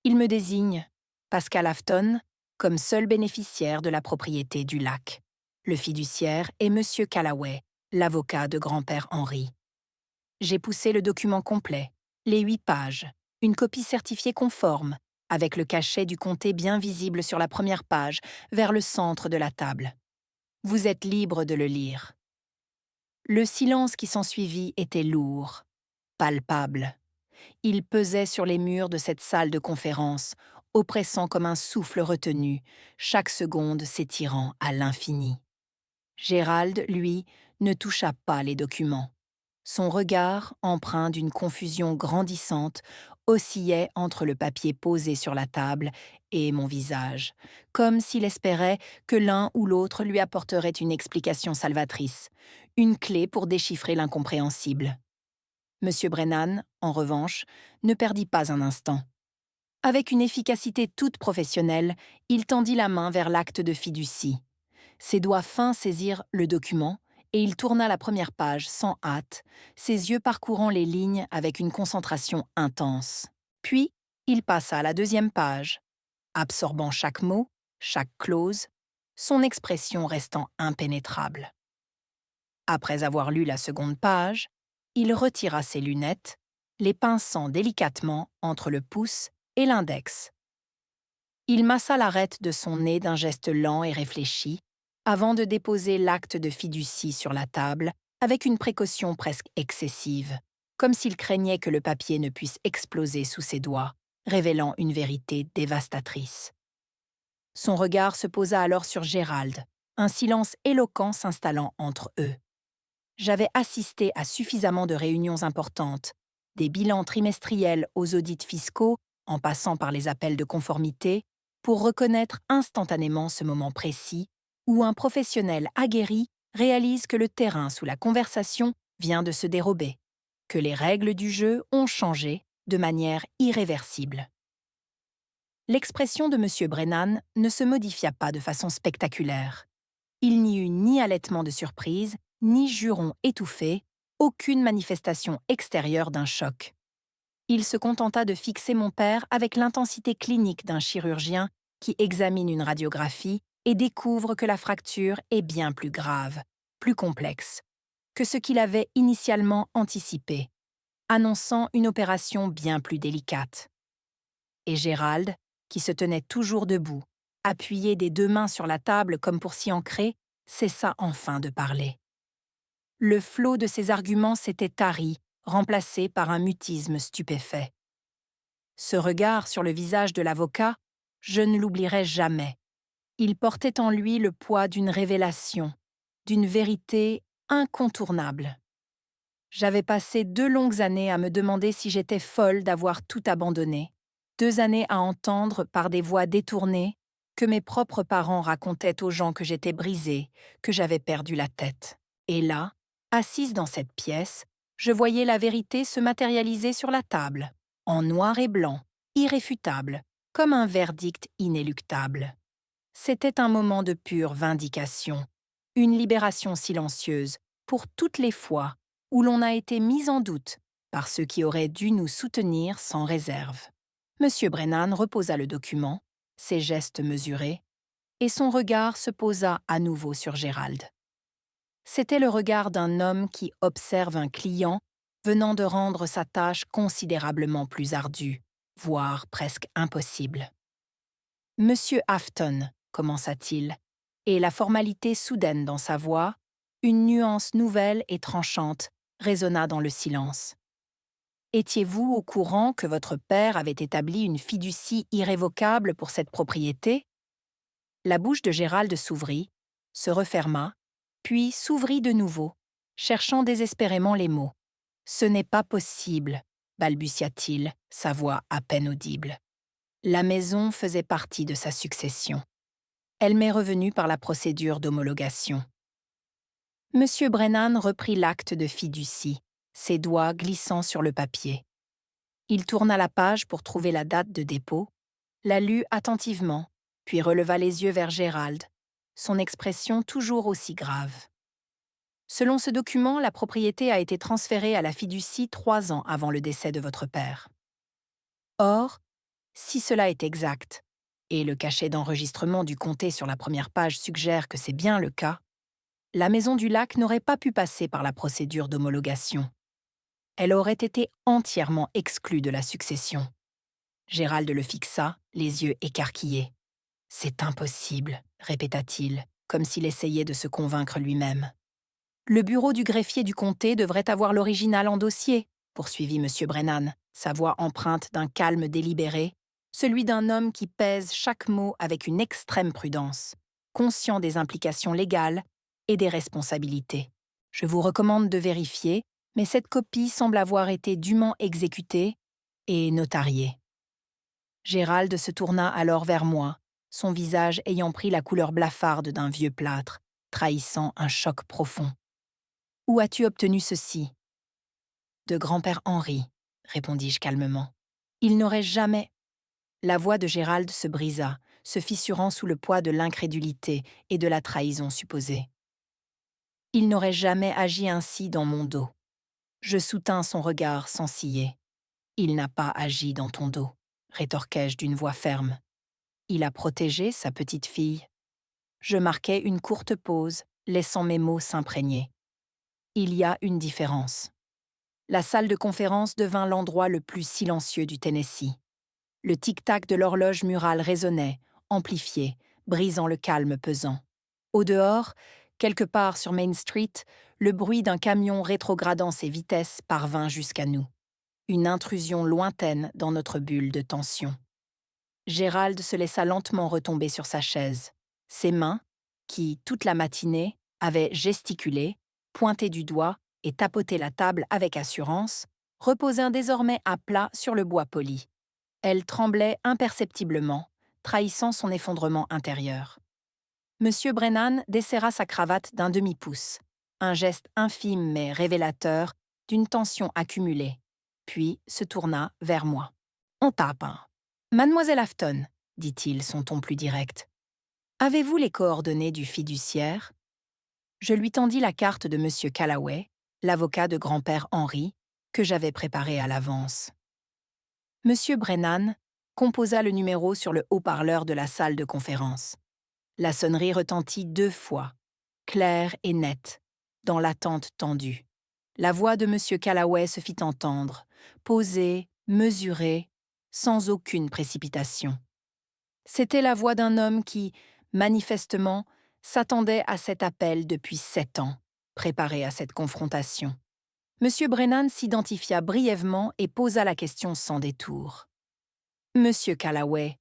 Il me désigne, Pascal Afton, comme seul bénéficiaire de la propriété du lac. Le fiduciaire est M. Callaway, l'avocat de grand-père Henry. J'ai poussé le document complet, les 8 pages, une copie certifiée conforme, avec le cachet du comté bien visible sur la première page, vers le centre de la table. Vous êtes libre de le lire. Le silence qui s'ensuivit était lourd, palpable. Il pesait sur les murs de cette salle de conférence, oppressant comme un souffle retenu, chaque seconde s'étirant à l'infini. Gérald, lui, ne toucha pas les documents. Son regard, empreint d'une confusion grandissante, oscillait entre le papier posé sur la table et mon visage, comme s'il espérait que l'un ou l'autre lui apporterait une explication salvatrice, une clé pour déchiffrer l'incompréhensible. M. Brennan, en revanche, ne perdit pas un instant. Avec une efficacité toute professionnelle, il tendit la main vers l'acte de fiducie. Ses doigts fins saisirent le document, et il tourna la première page sans hâte, ses yeux parcourant les lignes avec une concentration intense. Puis, il passa à la deuxième page, absorbant chaque mot, chaque clause, son expression restant impénétrable. Après avoir lu la seconde page, il retira ses lunettes, les pinçant délicatement entre le pouce et l'index. Il massa l'arête de son nez d'un geste lent et réfléchi, avant de déposer l'acte de fiducie sur la table avec une précaution presque excessive, comme s'il craignait que le papier ne puisse exploser sous ses doigts, révélant une vérité dévastatrice. Son regard se posa alors sur Gérald, un silence éloquent s'installant entre eux. J'avais assisté à suffisamment de réunions importantes, des bilans trimestriels aux audits fiscaux, en passant par les appels de conformité, pour reconnaître instantanément ce moment précis où un professionnel aguerri réalise que le terrain sous la conversation vient de se dérober, que les règles du jeu ont changé de manière irréversible. L'expression de M. Brennan ne se modifia pas de façon spectaculaire. Il n'y eut ni halètement de surprise, ni juron étouffé, aucune manifestation extérieure d'un choc. Il se contenta de fixer mon père avec l'intensité clinique d'un chirurgien qui examine une radiographie et découvre que la fracture est bien plus grave, plus complexe, que ce qu'il avait initialement anticipé, annonçant une opération bien plus délicate. Et Gérald, qui se tenait toujours debout, appuyé des 2 mains sur la table comme pour s'y ancrer, cessa enfin de parler. Le flot de ses arguments s'était tari, remplacé par un mutisme stupéfait. Ce regard sur le visage de l'avocat, je ne l'oublierai jamais. Il portait en lui le poids d'une révélation, d'une vérité incontournable. J'avais passé 2 longues années à me demander si j'étais folle d'avoir tout abandonné, 2 années à entendre par des voix détournées que mes propres parents racontaient aux gens que j'étais brisée, que j'avais perdu la tête. Et là, assise dans cette pièce, je voyais la vérité se matérialiser sur la table, en noir et blanc, irréfutable, comme un verdict inéluctable. C'était un moment de pure vindication, une libération silencieuse pour toutes les fois où l'on a été mis en doute par ceux qui auraient dû nous soutenir sans réserve. M. Brennan reposa le document, ses gestes mesurés, et son regard se posa à nouveau sur Gérald. C'était le regard d'un homme qui observe un client venant de rendre sa tâche considérablement plus ardue, voire presque impossible. « Monsieur Afton », commença-t-il, et la formalité soudaine dans sa voix, une nuance nouvelle et tranchante, résonna dans le silence. « Étiez-vous au courant que votre père avait établi une fiducie irrévocable pour cette propriété ?» La bouche de Gérald s'ouvrit, se referma, puis s'ouvrit de nouveau, cherchant désespérément les mots. « Ce n'est pas possible, balbutia-t-il, sa voix à peine audible. La maison faisait partie de sa succession. Elle m'est revenue par la procédure d'homologation. » Monsieur Brennan reprit l'acte de fiducie, ses doigts glissant sur le papier. Il tourna la page pour trouver la date de dépôt, la lut attentivement, puis releva les yeux vers Gérald, son expression toujours aussi grave. Selon ce document, la propriété a été transférée à la fiducie 3 ans avant le décès de votre père. Or, si cela est exact, et le cachet d'enregistrement du comté sur la première page suggère que c'est bien le cas, la Maison du Lac n'aurait pas pu passer par la procédure d'homologation. Elle aurait été entièrement exclue de la succession. Gérald le fixa, les yeux écarquillés. « C'est impossible », répéta-t-il, comme s'il essayait de se convaincre lui-même. « Le bureau du greffier du comté devrait avoir l'original en dossier », poursuivit M. Brennan, sa voix empreinte d'un calme délibéré, celui d'un homme qui pèse chaque mot avec une extrême prudence, conscient des implications légales et des responsabilités. « Je vous recommande de vérifier, mais cette copie semble avoir été dûment exécutée et notariée. » Gérald se tourna alors vers moi, son visage ayant pris la couleur blafarde d'un vieux plâtre, trahissant un choc profond. « Où as-tu obtenu ceci ?»« De grand-père Henri, » répondis-je calmement. « Il n'aurait jamais... » La voix de Gérald se brisa, se fissurant sous le poids de l'incrédulité et de la trahison supposée. « Il n'aurait jamais agi ainsi dans mon dos. » Je soutins son regard sans ciller. « Il n'a pas agi dans ton dos, » rétorquai-je d'une voix ferme. « Il a protégé sa petite fille. » Je marquai une courte pause, laissant mes mots s'imprégner. Il y a une différence. La salle de conférence devint l'endroit le plus silencieux du Tennessee. Le tic-tac de l'horloge murale résonnait, amplifié, brisant le calme pesant. Au dehors, quelque part sur Main Street, le bruit d'un camion rétrogradant ses vitesses parvint jusqu'à nous. Une intrusion lointaine dans notre bulle de tension. Gérald se laissa lentement retomber sur sa chaise. Ses mains, qui, toute la matinée, avaient gesticulé, pointé du doigt et tapoté la table avec assurance, reposèrent désormais à plat sur le bois poli. Elles tremblaient imperceptiblement, trahissant son effondrement intérieur. M. Brennan desserra sa cravate d'un demi-pouce, un geste infime mais révélateur d'une tension accumulée, puis se tourna vers moi. « On tape, hein. Mademoiselle Afton, » dit-il, son ton plus direct. « Avez-vous les coordonnées du fiduciaire ?» Je lui tendis la carte de M. Callaway, l'avocat de grand-père Henri, que j'avais préparé à l'avance. M. Brennan composa le numéro sur le haut-parleur de la salle de conférence. La sonnerie retentit 2 fois, claire et nette, dans l'attente tendue. La voix de M. Callaway se fit entendre, posée, mesurée, sans aucune précipitation. C'était la voix d'un homme qui, manifestement, s'attendait à cet appel depuis 7 ans, préparé à cette confrontation. M. Brennan s'identifia brièvement et posa la question sans détour. « Monsieur Callaway,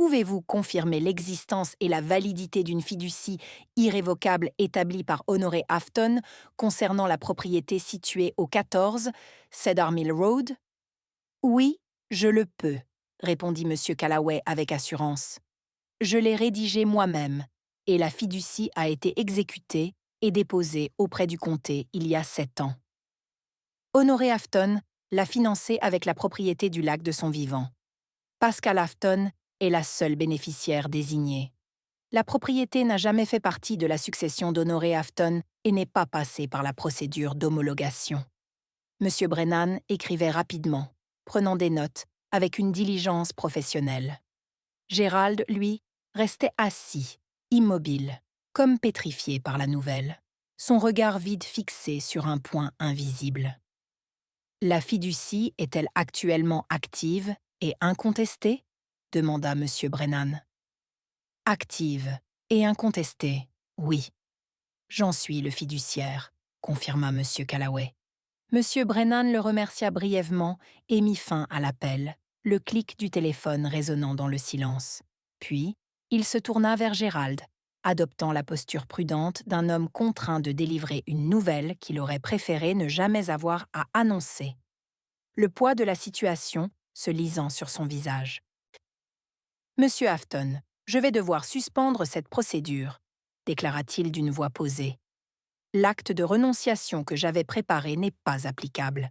Pouvez-vous confirmer l'existence et la validité d'une fiducie irrévocable établie par Honoré Afton concernant la propriété située au 14 Cedar Mill Road? Oui, je le peux, répondit M. Callaway avec assurance. Je l'ai rédigée moi-même, et la fiducie a été exécutée et déposée auprès du comté il y a 7 ans. Honoré Afton l'a financée avec la propriété du lac de son vivant. Pascal Afton est la seule bénéficiaire désignée. La propriété n'a jamais fait partie de la succession d'Honoré Afton et n'est pas passée par la procédure d'homologation. M. Brennan écrivait rapidement, prenant des notes avec une diligence professionnelle. Gérald, lui, restait assis, immobile, comme pétrifié par la nouvelle, son regard vide fixé sur un point invisible. La fiducie est-elle actuellement active et incontestée? Demanda M. Brennan. Active et incontestée, oui. J'en suis le fiduciaire, confirma M. Callaway. M. Brennan le remercia brièvement et mit fin à l'appel, le clic du téléphone résonnant dans le silence. Puis, il se tourna vers Gérald, adoptant la posture prudente d'un homme contraint de délivrer une nouvelle qu'il aurait préféré ne jamais avoir à annoncer. Le poids de la situation se lisant sur son visage. « Monsieur Afton, je vais devoir suspendre cette procédure, déclara-t-il d'une voix posée. L'acte de renonciation que j'avais préparé n'est pas applicable.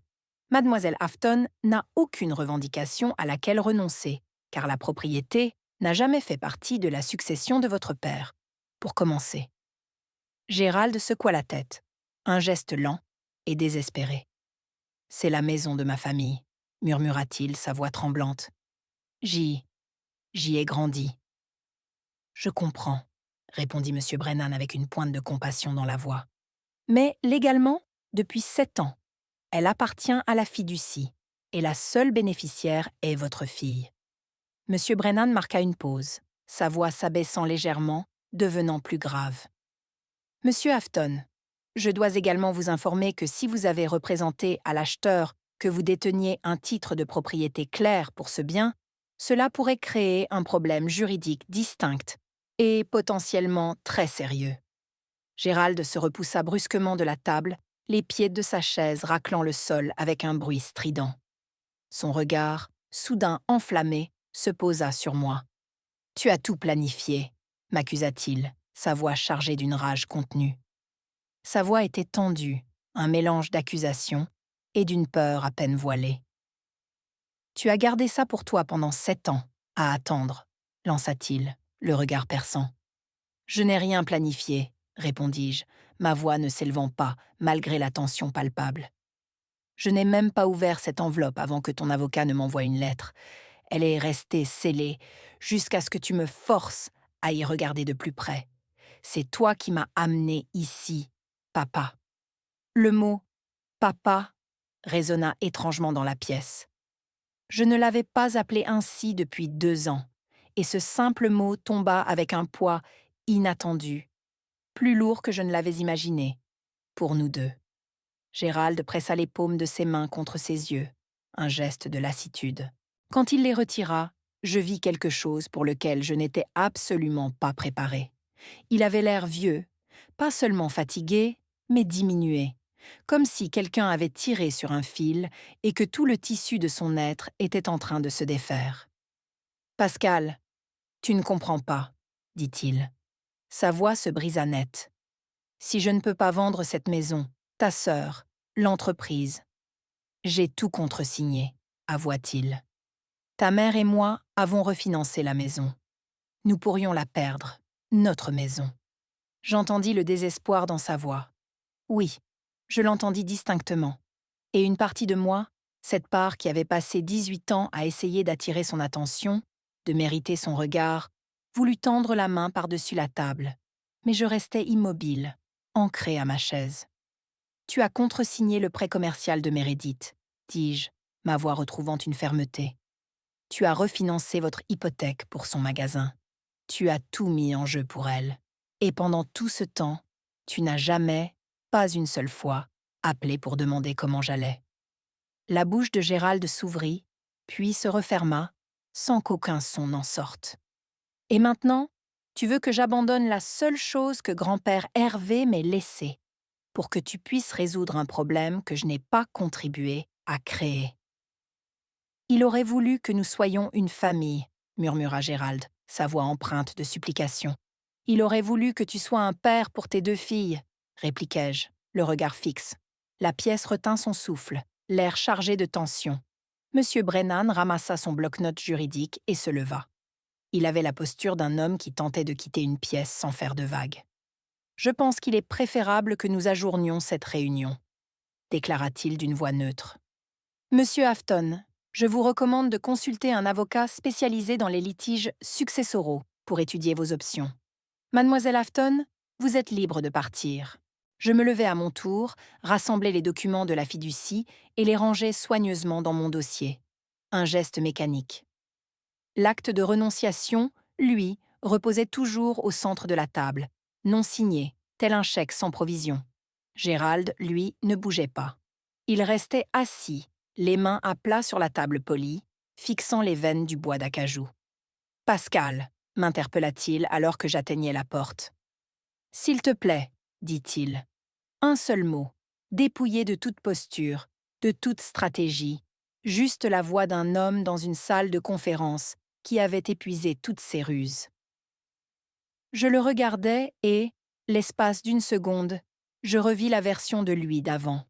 Mademoiselle Afton n'a aucune revendication à laquelle renoncer, car la propriété n'a jamais fait partie de la succession de votre père. Pour commencer. » Gérald secoua la tête, un geste lent et désespéré. « C'est la maison de ma famille, » murmura-t-il, sa voix tremblante. « J'y ai grandi. » « Je comprends, » répondit M. Brennan avec une pointe de compassion dans la voix. « Mais légalement, depuis 7 ans, elle appartient à la fiducie, et la seule bénéficiaire est votre fille. » M. Brennan marqua une pause, sa voix s'abaissant légèrement, devenant plus grave. « Monsieur Afton, je dois également vous informer que si vous avez représenté à l'acheteur que vous déteniez un titre de propriété clair pour ce bien, cela pourrait créer un problème juridique distinct et potentiellement très sérieux. » Gérald se repoussa brusquement de la table, les pieds de sa chaise raclant le sol avec un bruit strident. Son regard, soudain enflammé, se posa sur moi. « Tu as tout planifié, » m'accusa-t-il, sa voix chargée d'une rage contenue. Sa voix était tendue, un mélange d'accusation et d'une peur à peine voilée. « Tu as gardé ça pour toi pendant 7 ans, à attendre, » lança-t-il, le regard perçant. « Je n'ai rien planifié, » répondis-je, ma voix ne s'élevant pas, malgré la tension palpable. « Je n'ai même pas ouvert cette enveloppe avant que ton avocat ne m'envoie une lettre. Elle est restée scellée, jusqu'à ce que tu me forces à y regarder de plus près. C'est toi qui m'as amené ici, papa. » Le mot « papa » résonna étrangement dans la pièce. Je ne l'avais pas appelé ainsi depuis 2 ans, et ce simple mot tomba avec un poids inattendu, plus lourd que je ne l'avais imaginé, pour nous deux. Gérald pressa les paumes de ses mains contre ses yeux, un geste de lassitude. Quand il les retira, je vis quelque chose pour lequel je n'étais absolument pas préparé. Il avait l'air vieux, pas seulement fatigué, mais diminué, comme si quelqu'un avait tiré sur un fil et que tout le tissu de son être était en train de se défaire. « Pascal, tu ne comprends pas, » dit-il. Sa voix se brisa net. « Si je ne peux pas vendre cette maison, ta sœur, l'entreprise, j'ai tout contresigné, » avoua-t-il. « Ta mère et moi avons refinancé la maison. Nous pourrions la perdre, notre maison. » J'entendis le désespoir dans sa voix. Oui, je l'entendis distinctement. Et une partie de moi, cette part qui avait passé 18 ans à essayer d'attirer son attention, de mériter son regard, voulut tendre la main par-dessus la table. Mais je restais immobile, ancré à ma chaise. « Tu as contresigné le prêt commercial de Meredith, » dis-je, ma voix retrouvant une fermeté. « Tu as refinancé votre hypothèque pour son magasin. Tu as tout mis en jeu pour elle. Et pendant tout ce temps, tu n'as jamais, pas une seule fois, appelé pour demander comment j'allais. » La bouche de Gérald s'ouvrit, puis se referma, sans qu'aucun son n'en sorte. Et maintenant, tu veux que j'abandonne la seule chose que grand-père Hervé m'ait laissée pour que tu puisses résoudre un problème que je n'ai pas contribué à créer. Il aurait voulu que nous soyons une famille, murmura Gérald, sa voix empreinte de supplication. Il aurait voulu que tu sois un père pour tes 2 filles, répliquai-je, le regard fixe. La pièce retint son souffle, l'air chargé de tension. Monsieur Brennan ramassa son bloc-notes juridique et se leva. Il avait la posture d'un homme qui tentait de quitter une pièce sans faire de vagues. « Je pense qu'il est préférable que nous ajournions cette réunion, déclara-t-il d'une voix neutre. Monsieur Afton, je vous recommande de consulter un avocat spécialisé dans les litiges successoraux pour étudier vos options. Mademoiselle Afton, vous êtes libre de partir. Je me levai à mon tour, rassemblai les documents de la fiducie et les rangeai soigneusement dans mon dossier. Un geste mécanique. L'acte de renonciation, lui, reposait toujours au centre de la table, non signé, tel un chèque sans provision. Gérald, lui, ne bougeait pas. Il restait assis, les mains à plat sur la table polie, fixant les veines du bois d'acajou. « Pascal », m'interpella-t-il alors que j'atteignais la porte. « S'il te plaît », dit-il. Un seul mot, dépouillé de toute posture, de toute stratégie, juste la voix d'un homme dans une salle de conférence qui avait épuisé toutes ses ruses. Je le regardais et, l'espace d'une seconde, je revis la version de lui d'avant.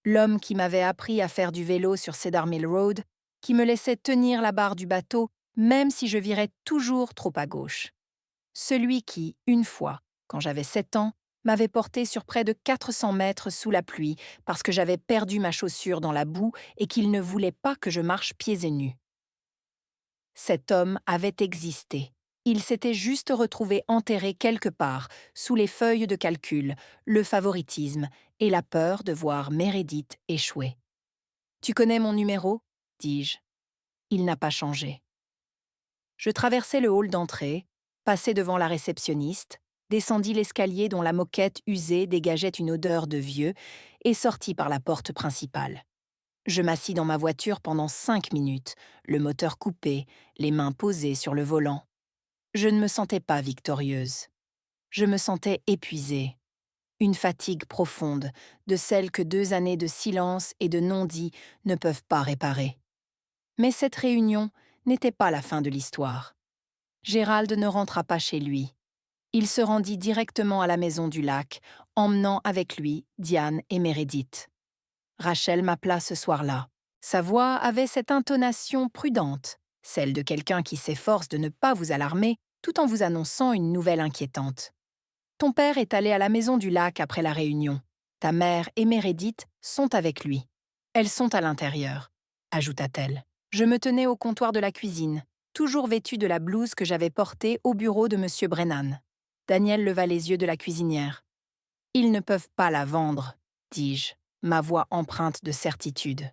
L'homme qui m'avait appris à faire du vélo sur Cedar Mill Road, qui me laissait tenir la barre du bateau même si je virais toujours trop à gauche. Celui qui, une fois, quand j'avais 7 ans, m'avait porté sur près de 400 mètres sous la pluie parce que j'avais perdu ma chaussure dans la boue et qu'il ne voulait pas que je marche pieds et nus. Cet homme avait existé. Il s'était juste retrouvé enterré quelque part, sous les feuilles de calcul, le favoritisme et la peur de voir Meredith échouer. « Tu connais mon numéro ?» dis-je. Il n'a pas changé. Je traversai le hall d'entrée, passai devant la réceptionniste, descendis l'escalier dont la moquette usée dégageait une odeur de vieux et sortis par la porte principale. Je m'assis dans ma voiture pendant 5 minutes, le moteur coupé, les mains posées sur le volant. Je ne me sentais pas victorieuse. Je me sentais épuisée. Une fatigue profonde, de celle que 2 années de silence et de non-dit ne peuvent pas réparer. Mais cette réunion n'était pas la fin de l'histoire. Gérald ne rentra pas chez lui. Il se rendit directement à la maison du lac, emmenant avec lui Diane et Meredith. Rachel m'appela ce soir-là. Sa voix avait cette intonation prudente, celle de quelqu'un qui s'efforce de ne pas vous alarmer tout en vous annonçant une nouvelle inquiétante. Ton père est allé à la maison du lac après la réunion. Ta mère et Meredith sont avec lui. Elles sont à l'intérieur, ajouta-t-elle. Je me tenais au comptoir de la cuisine, toujours vêtue de la blouse que j'avais portée au bureau de M. Brennan. Daniel leva les yeux de la cuisinière. « Ils ne peuvent pas la vendre, dis-je, ma voix empreinte de certitude.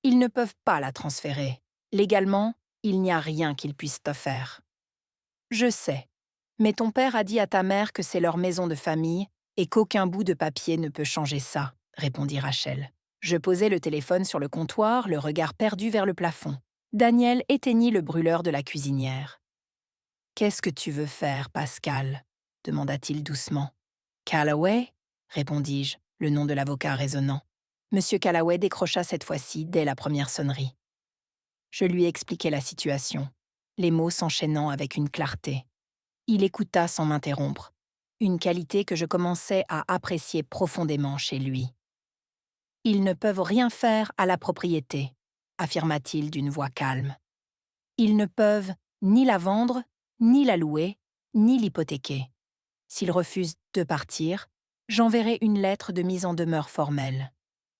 Ils ne peuvent pas la transférer. Légalement, il n'y a rien qu'ils puissent te faire. Je sais, mais ton père a dit à ta mère que c'est leur maison de famille et qu'aucun bout de papier ne peut changer ça, répondit Rachel. Je posai le téléphone sur le comptoir, le regard perdu vers le plafond. Daniel éteignit le brûleur de la cuisinière. « Qu'est-ce que tu veux faire, Pascal ?» demanda-t-il doucement. « Callaway ?» répondis-je, le nom de l'avocat résonnant. Monsieur Callaway décrocha cette fois-ci dès la première sonnerie. Je lui expliquai la situation, les mots s'enchaînant avec une clarté. Il écouta sans m'interrompre, une qualité que je commençais à apprécier profondément chez lui. « Ils ne peuvent rien faire à la propriété, » affirma-t-il d'une voix calme. « Ils ne peuvent ni la vendre, ni la louer, ni l'hypothéquer. S'ils refusent de partir, j'enverrai une lettre de mise en demeure formelle.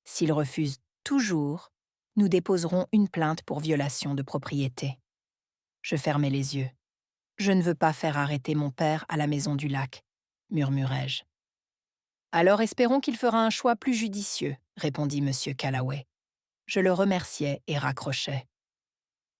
S'ils refusent toujours, nous déposerons une plainte pour violation de propriété. » Je fermai les yeux. « Je ne veux pas faire arrêter mon père à la maison du lac, » murmurai-je. « Alors espérons qu'il fera un choix plus judicieux, » répondit M. Callaway. Je le remerciai et raccrochai.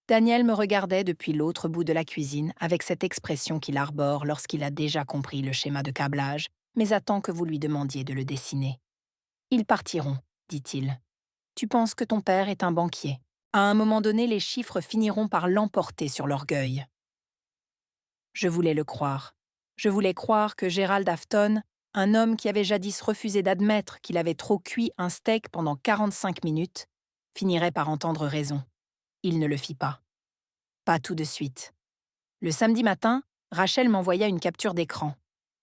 Daniel me regardait depuis l'autre bout de la cuisine avec cette expression qu'il arbore lorsqu'il a déjà compris le schéma de câblage, mais attend que vous lui demandiez de le dessiner. « Ils partiront, » dit-il. « Tu penses que ton père est un banquier. À un moment donné, les chiffres finiront par l'emporter sur l'orgueil. » Je voulais le croire. Je voulais croire que Gérald Afton, un homme qui avait jadis refusé d'admettre qu'il avait trop cuit un steak pendant 45 minutes, finirait par entendre raison. Il ne le fit pas. Pas tout de suite. Le samedi matin, Rachel m'envoya une capture d'écran.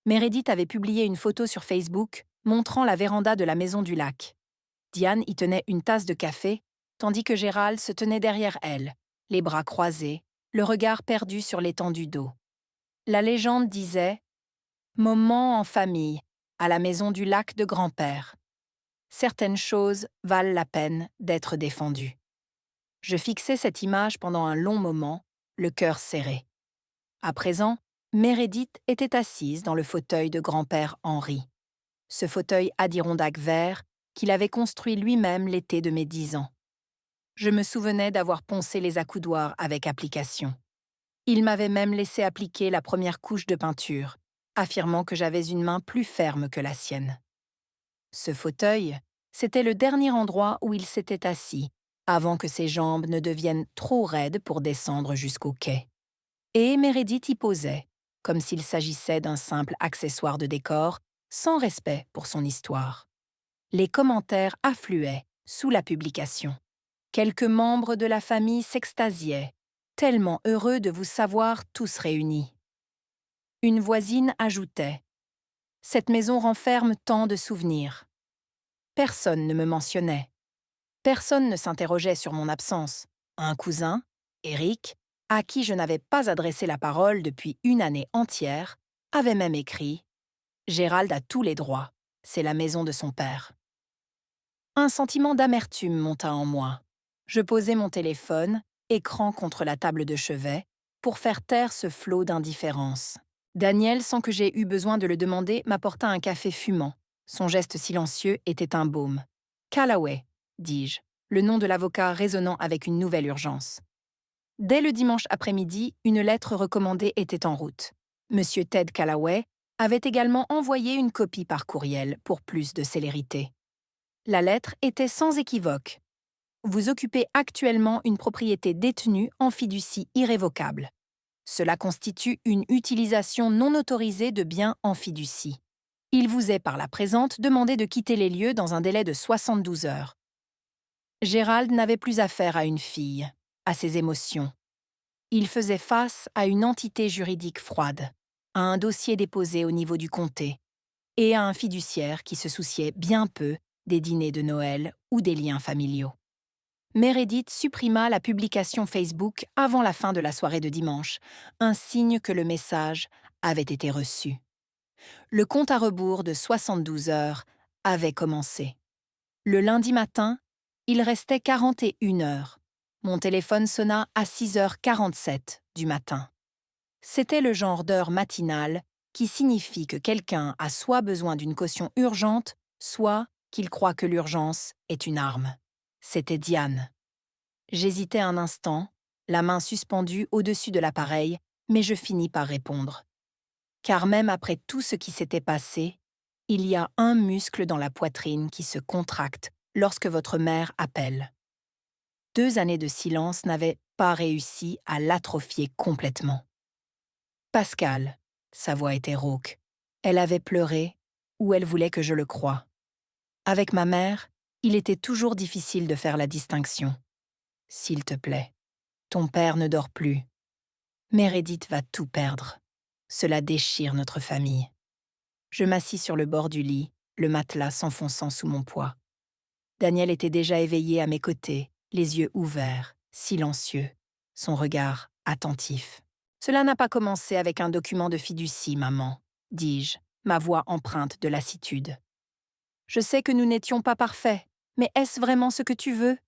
Meredith avait publié une photo sur Facebook montrant la véranda de la maison du lac. Diane y tenait une tasse de café, tandis que Gérald se tenait derrière elle, les bras croisés, le regard perdu sur l'étendue d'eau. La légende disait « Moment en famille, à la maison du lac de grand-père ». Certaines choses valent la peine d'être défendues. Je fixais cette image pendant un long moment, le cœur serré. À présent, Meredith était assise dans le fauteuil de grand-père Henri. Ce fauteuil adirondack vert qu'il avait construit lui-même l'été de mes 10 ans. Je me souvenais d'avoir poncé les accoudoirs avec application. Il m'avait même laissé appliquer la première couche de peinture, affirmant que j'avais une main plus ferme que la sienne. Ce fauteuil, c'était le dernier endroit où il s'était assis, avant que ses jambes ne deviennent trop raides pour descendre jusqu'au quai. Et Meredith y posait, comme s'il s'agissait d'un simple accessoire de décor, sans respect pour son histoire. Les commentaires affluaient sous la publication. Quelques membres de la famille s'extasiaient, tellement heureux de vous savoir tous réunis. Une voisine ajoutait « Cette maison renferme tant de souvenirs ». Personne ne me mentionnait. Personne ne s'interrogeait sur mon absence. Un cousin, Eric, à qui je n'avais pas adressé la parole depuis une année entière, avait même écrit « Gérald a tous les droits, c'est la maison de son père ». Un sentiment d'amertume monta en moi. Je posai mon téléphone, écran contre la table de chevet, pour faire taire ce flot d'indifférence. Daniel, sans que j'aie eu besoin de le demander, m'apporta un café fumant. Son geste silencieux était un baume. « Callaway », dis-je, le nom de l'avocat résonnant avec une nouvelle urgence. Dès le dimanche après-midi, une lettre recommandée était en route. Monsieur Ted Callaway avait également envoyé une copie par courriel pour plus de célérité. La lettre était sans équivoque. Vous occupez actuellement une propriété détenue en fiducie irrévocable. Cela constitue une utilisation non autorisée de biens en fiducie. Il vous est par la présente demandé de quitter les lieux dans un délai de 72 heures. Gérald n'avait plus affaire à une fille, à ses émotions. Il faisait face à une entité juridique froide, à un dossier déposé au niveau du comté, et à un fiduciaire qui se souciait bien peu des dîners de Noël ou des liens familiaux. Meredith supprima la publication Facebook avant la fin de la soirée de dimanche, un signe que le message avait été reçu. Le compte à rebours de 72 heures avait commencé. Le lundi matin, il restait 41 heures. Mon téléphone sonna à 6h47 du matin. C'était le genre d'heure matinale qui signifie que quelqu'un a soit besoin d'une caution urgente, soit qu'il croit que l'urgence est une arme. C'était Diane. J'hésitais un instant, la main suspendue au-dessus de l'appareil, mais je finis par répondre. Car même après tout ce qui s'était passé, il y a un muscle dans la poitrine qui se contracte lorsque votre mère appelle. 2 années de silence n'avaient pas réussi à l'atrophier complètement. Pascal, sa voix était rauque. Elle avait pleuré, ou elle voulait que je le croie. Avec ma mère, il était toujours difficile de faire la distinction. S'il te plaît, ton père ne dort plus. Meredith va tout perdre. Cela déchire notre famille. Je m'assis sur le bord du lit, le matelas s'enfonçant sous mon poids. Daniel était déjà éveillé à mes côtés, les yeux ouverts, silencieux, son regard attentif. Cela n'a pas commencé avec un document de fiducie, maman, dis-je, ma voix empreinte de lassitude. Je sais que nous n'étions pas parfaits, mais est-ce vraiment ce que tu veux?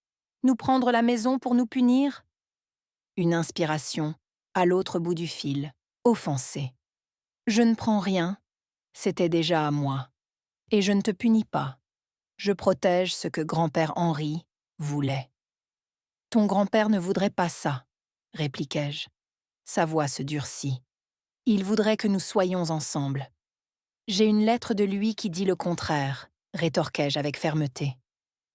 Nous prendre la maison pour nous punir? Une inspiration, à l'autre bout du fil, offensée. Je ne prends rien, c'était déjà à moi. Et je ne te punis pas. Je protège ce que grand-père Henri voulait. Ton grand-père ne voudrait pas ça, répliquai-je. Sa voix se durcit. Il voudrait que nous soyons ensemble. J'ai une lettre de lui qui dit le contraire, rétorquai-je avec fermeté.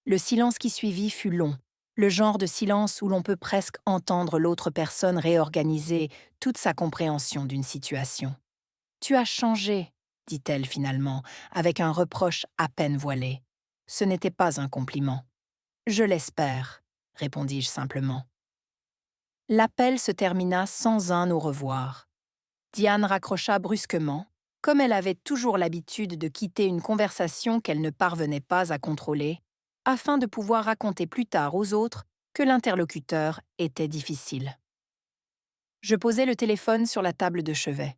Le silence qui suivit fut long. Le genre de silence où l'on peut presque entendre l'autre personne réorganiser toute sa compréhension d'une situation. Tu as changé, dit-elle finalement, avec un reproche à peine voilé. Ce n'était pas un compliment. Je l'espère, répondis-je simplement. L'appel se termina sans un au revoir. Diane raccrocha brusquement, comme elle avait toujours l'habitude de quitter une conversation qu'elle ne parvenait pas à contrôler, afin de pouvoir raconter plus tard aux autres que l'interlocuteur était difficile. Je posai le téléphone sur la table de chevet.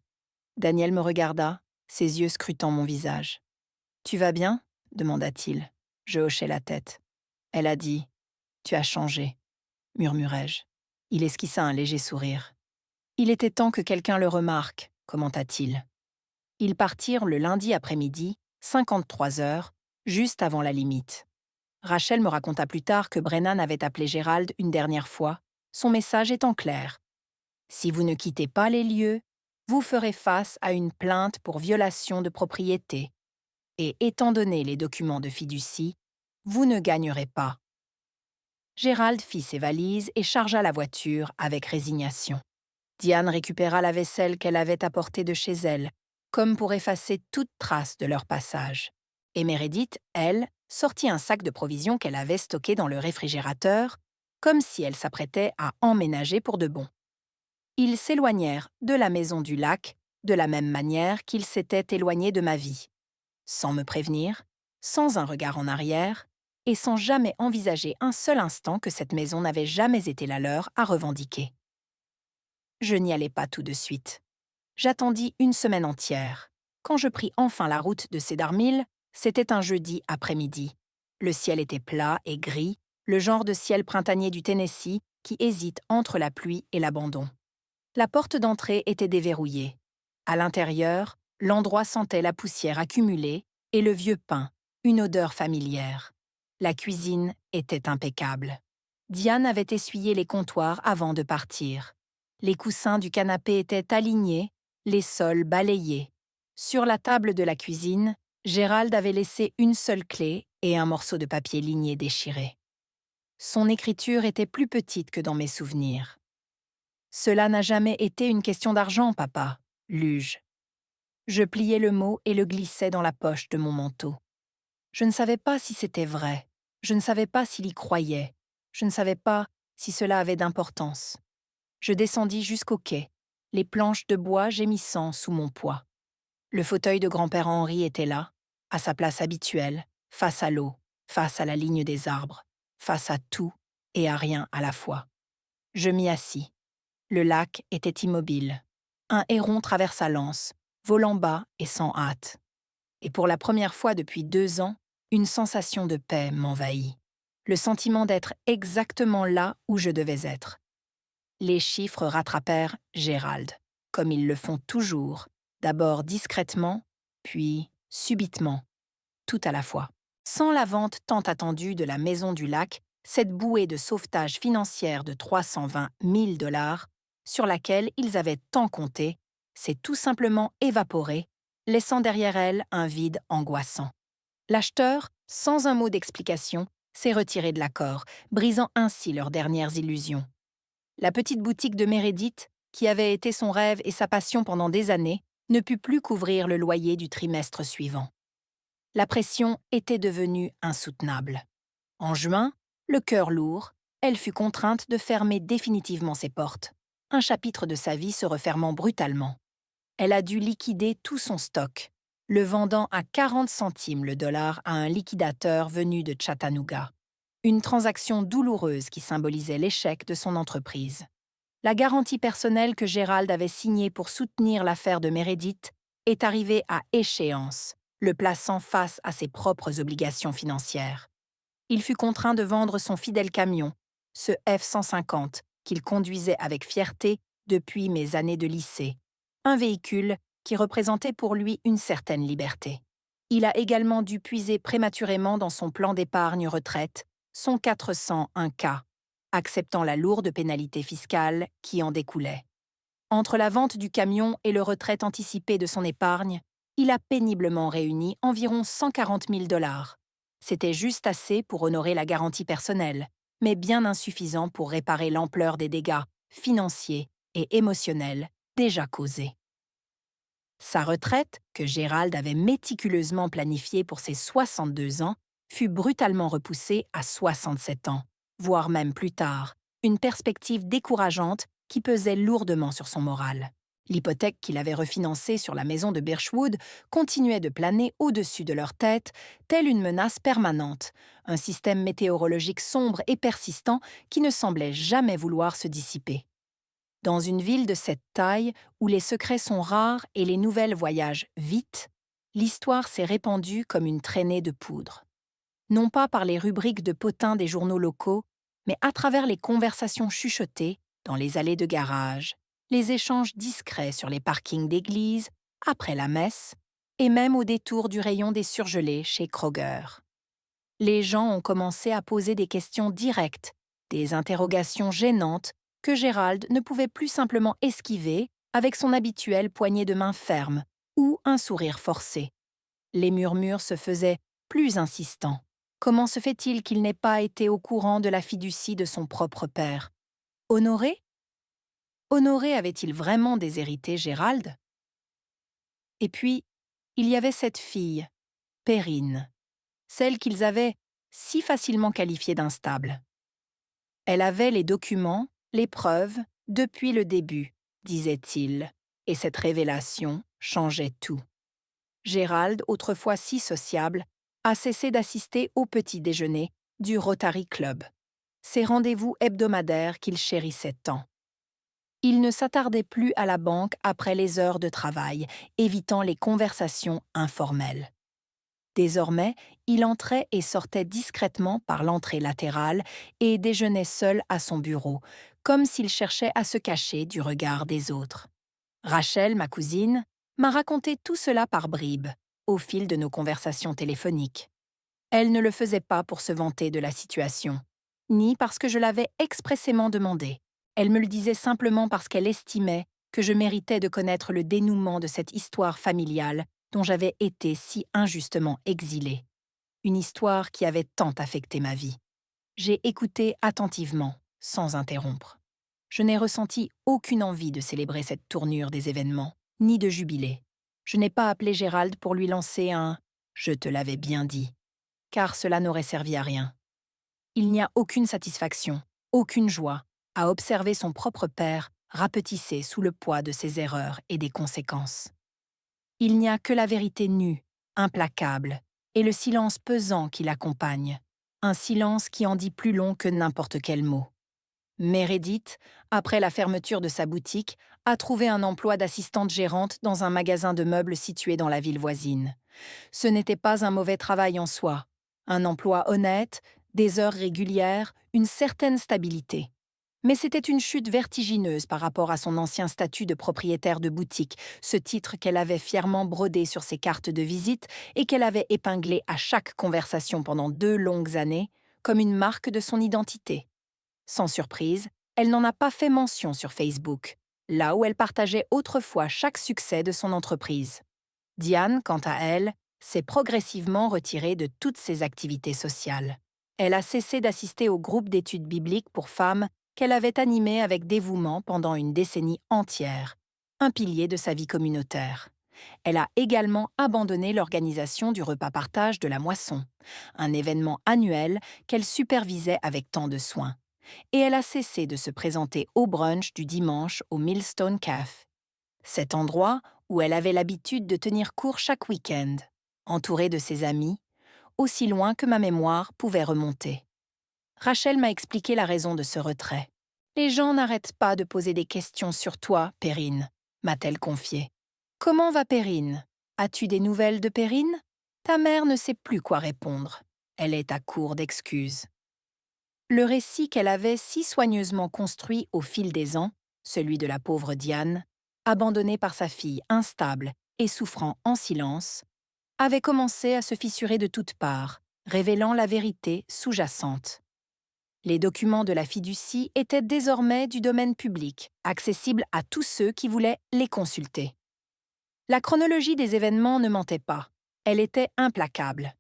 Daniel me regarda, ses yeux scrutant mon visage. « Tu vas bien ?» demanda-t-il. Je hochai la tête. Elle a dit « Tu as changé », murmurai-je. Il esquissa un léger sourire. « Il était temps que quelqu'un le remarque », commenta-t-il. Ils partirent le lundi après-midi, 53 heures, juste avant la limite. Rachel me raconta plus tard que Brennan avait appelé Gérald une dernière fois, son message étant clair. « Si vous ne quittez pas les lieux, vous ferez face à une plainte pour violation de propriété. Et étant donné les documents de fiducie, vous ne gagnerez pas. » Gérald fit ses valises et chargea la voiture avec résignation. Diane récupéra la vaisselle qu'elle avait apportée de chez elle, comme pour effacer toute trace de leur passage. Et Meredith, elle, sortit un sac de provisions qu'elle avait stocké dans le réfrigérateur, comme si elle s'apprêtait à emménager pour de bon. Ils s'éloignèrent de la maison du lac, de la même manière qu'ils s'étaient éloignés de ma vie, sans me prévenir, sans un regard en arrière, et sans jamais envisager un seul instant que cette maison n'avait jamais été la leur à revendiquer. Je n'y allai pas tout de suite. J'attendis une semaine entière. Quand je pris enfin la route de Cedar Mill, c'était un jeudi après-midi. Le ciel était plat et gris, le genre de ciel printanier du Tennessee qui hésite entre la pluie et l'abandon. La porte d'entrée était déverrouillée. À l'intérieur, l'endroit sentait la poussière accumulée et le vieux pain, une odeur familière. La cuisine était impeccable. Diane avait essuyé les comptoirs avant de partir. Les coussins du canapé étaient alignés, les sols balayés. Sur la table de la cuisine, Gérald avait laissé une seule clé et un morceau de papier ligné déchiré. Son écriture était plus petite que dans mes souvenirs. « Cela n'a jamais été une question d'argent, papa, » lus-je. Je pliai le mot et le glissai dans la poche de mon manteau. Je ne savais pas si c'était vrai, je ne savais pas s'il y croyait, je ne savais pas si cela avait d'importance. Je descendis jusqu'au quai, les planches de bois gémissant sous mon poids. Le fauteuil de grand-père Henri était là, à sa place habituelle, face à l'eau, face à la ligne des arbres, face à tout et à rien à la fois. Je m'y assis. Le lac était immobile. Un héron traversa l'anse, volant bas et sans hâte. Et pour la première fois depuis 2 ans, une sensation de paix m'envahit. Le sentiment d'être exactement là où je devais être. Les chiffres rattrapèrent Gérald, comme ils le font toujours, d'abord discrètement, puis subitement, tout à la fois. Sans la vente tant attendue de la Maison du Lac, cette bouée de sauvetage financière de 320 000 $, sur laquelle ils avaient tant compté, s'est tout simplement évaporée, laissant derrière elle un vide angoissant. L'acheteur, sans un mot d'explication, s'est retiré de l'accord, brisant ainsi leurs dernières illusions. La petite boutique de Meredith, qui avait été son rêve et sa passion pendant des années, ne put plus couvrir le loyer du trimestre suivant. La pression était devenue insoutenable. En juin, le cœur lourd, elle fut contrainte de fermer définitivement ses portes, un chapitre de sa vie se refermant brutalement. Elle a dû liquider tout son stock, le vendant à 40 centimes le dollar à un liquidateur venu de Chattanooga. Une transaction douloureuse qui symbolisait l'échec de son entreprise. La garantie personnelle que Gérald avait signée pour soutenir l'affaire de Meredith est arrivée à échéance, le plaçant face à ses propres obligations financières. Il fut contraint de vendre son fidèle camion, ce F-150 qu'il conduisait avec fierté depuis mes années de lycée, un véhicule qui représentait pour lui une certaine liberté. Il a également dû puiser prématurément dans son plan d'épargne retraite, son 401K, acceptant la lourde pénalité fiscale qui en découlait. Entre la vente du camion et le retrait anticipé de son épargne, il a péniblement réuni environ 140 000 $. C'était juste assez pour honorer la garantie personnelle, mais bien insuffisant pour réparer l'ampleur des dégâts financiers et émotionnels déjà causés. Sa retraite, que Gérald avait méticuleusement planifiée pour ses 62 ans, fut brutalement repoussée à 67 ans, voire même plus tard, une perspective décourageante qui pesait lourdement sur son moral. L'hypothèque qu'il avait refinancée sur la maison de Birchwood continuait de planer au-dessus de leur tête, telle une menace permanente, un système météorologique sombre et persistant qui ne semblait jamais vouloir se dissiper. Dans une ville de cette taille, où les secrets sont rares et les nouvelles voyagent vite, l'histoire s'est répandue comme une traînée de poudre. Non pas par les rubriques de potins des journaux locaux, mais à travers les conversations chuchotées dans les allées de garage, les échanges discrets sur les parkings d'église, après la messe, et même au détour du rayon des surgelés chez Kroger. Les gens ont commencé à poser des questions directes, des interrogations gênantes que Gérald ne pouvait plus simplement esquiver avec son habituelle poignée de main ferme ou un sourire forcé. Les murmures se faisaient plus insistants. Comment se fait-il qu'il n'ait pas été au courant de la fiducie de son propre père? Honoré? Honoré avait-il vraiment déshérité Gérald? Et puis, il y avait cette fille, Perrine, celle qu'ils avaient si facilement qualifiée d'instable. Elle avait les documents, les preuves, depuis le début, disait-il, et cette révélation changeait tout. Gérald, autrefois si sociable, a cessé d'assister au petit déjeuner du Rotary Club, ces rendez-vous hebdomadaires qu'il chérissait tant. Il ne s'attardait plus à la banque après les heures de travail, évitant les conversations informelles. Désormais, il entrait et sortait discrètement par l'entrée latérale et déjeunait seul à son bureau, comme s'il cherchait à se cacher du regard des autres. Rachel, ma cousine, m'a raconté tout cela par bribes, au fil de nos conversations téléphoniques. Elle ne le faisait pas pour se vanter de la situation, ni parce que je l'avais expressément demandé. Elle me le disait simplement parce qu'elle estimait que je méritais de connaître le dénouement de cette histoire familiale dont j'avais été si injustement exilée. Une histoire qui avait tant affecté ma vie. J'ai écouté attentivement, sans interrompre. Je n'ai ressenti aucune envie de célébrer cette tournure des événements, ni de jubiler. Je n'ai pas appelé Gérald pour lui lancer un « je te l'avais bien dit », car cela n'aurait servi à rien. Il n'y a aucune satisfaction, aucune joie à observer son propre père rapetisser sous le poids de ses erreurs et des conséquences. Il n'y a que la vérité nue, implacable, et le silence pesant qui l'accompagne, un silence qui en dit plus long que n'importe quel mot. Meredith, après la fermeture de sa boutique, a trouvé un emploi d'assistante gérante dans un magasin de meubles situé dans la ville voisine. Ce n'était pas un mauvais travail en soi. Un emploi honnête, des heures régulières, une certaine stabilité. Mais c'était une chute vertigineuse par rapport à son ancien statut de propriétaire de boutique, ce titre qu'elle avait fièrement brodé sur ses cartes de visite et qu'elle avait épinglé à chaque conversation pendant 2 longues années, comme une marque de son identité. Sans surprise, elle n'en a pas fait mention sur Facebook, là où elle partageait autrefois chaque succès de son entreprise. Diane, quant à elle, s'est progressivement retirée de toutes ses activités sociales. Elle a cessé d'assister au groupe d'études bibliques pour femmes qu'elle avait animé avec dévouement pendant une décennie entière, un pilier de sa vie communautaire. Elle a également abandonné l'organisation du repas partage de la moisson, un événement annuel qu'elle supervisait avec tant de soin. Et elle a cessé de se présenter au brunch du dimanche au Millstone Cafe, cet endroit où elle avait l'habitude de tenir cours chaque week-end, entourée de ses amis, aussi loin que ma mémoire pouvait remonter. Rachel m'a expliqué la raison de ce retrait. « Les gens n'arrêtent pas de poser des questions sur toi, Perrine », m'a-t-elle confié. « Comment va Perrine? As-tu des nouvelles de Perrine? Ta mère ne sait plus quoi répondre. Elle est à court d'excuses. » Le récit qu'elle avait si soigneusement construit au fil des ans, celui de la pauvre Diane, abandonnée par sa fille instable et souffrant en silence, avait commencé à se fissurer de toutes parts, révélant la vérité sous-jacente. Les documents de la fiducie étaient désormais du domaine public, accessibles à tous ceux qui voulaient les consulter. La chronologie des événements ne mentait pas, elle était implacable.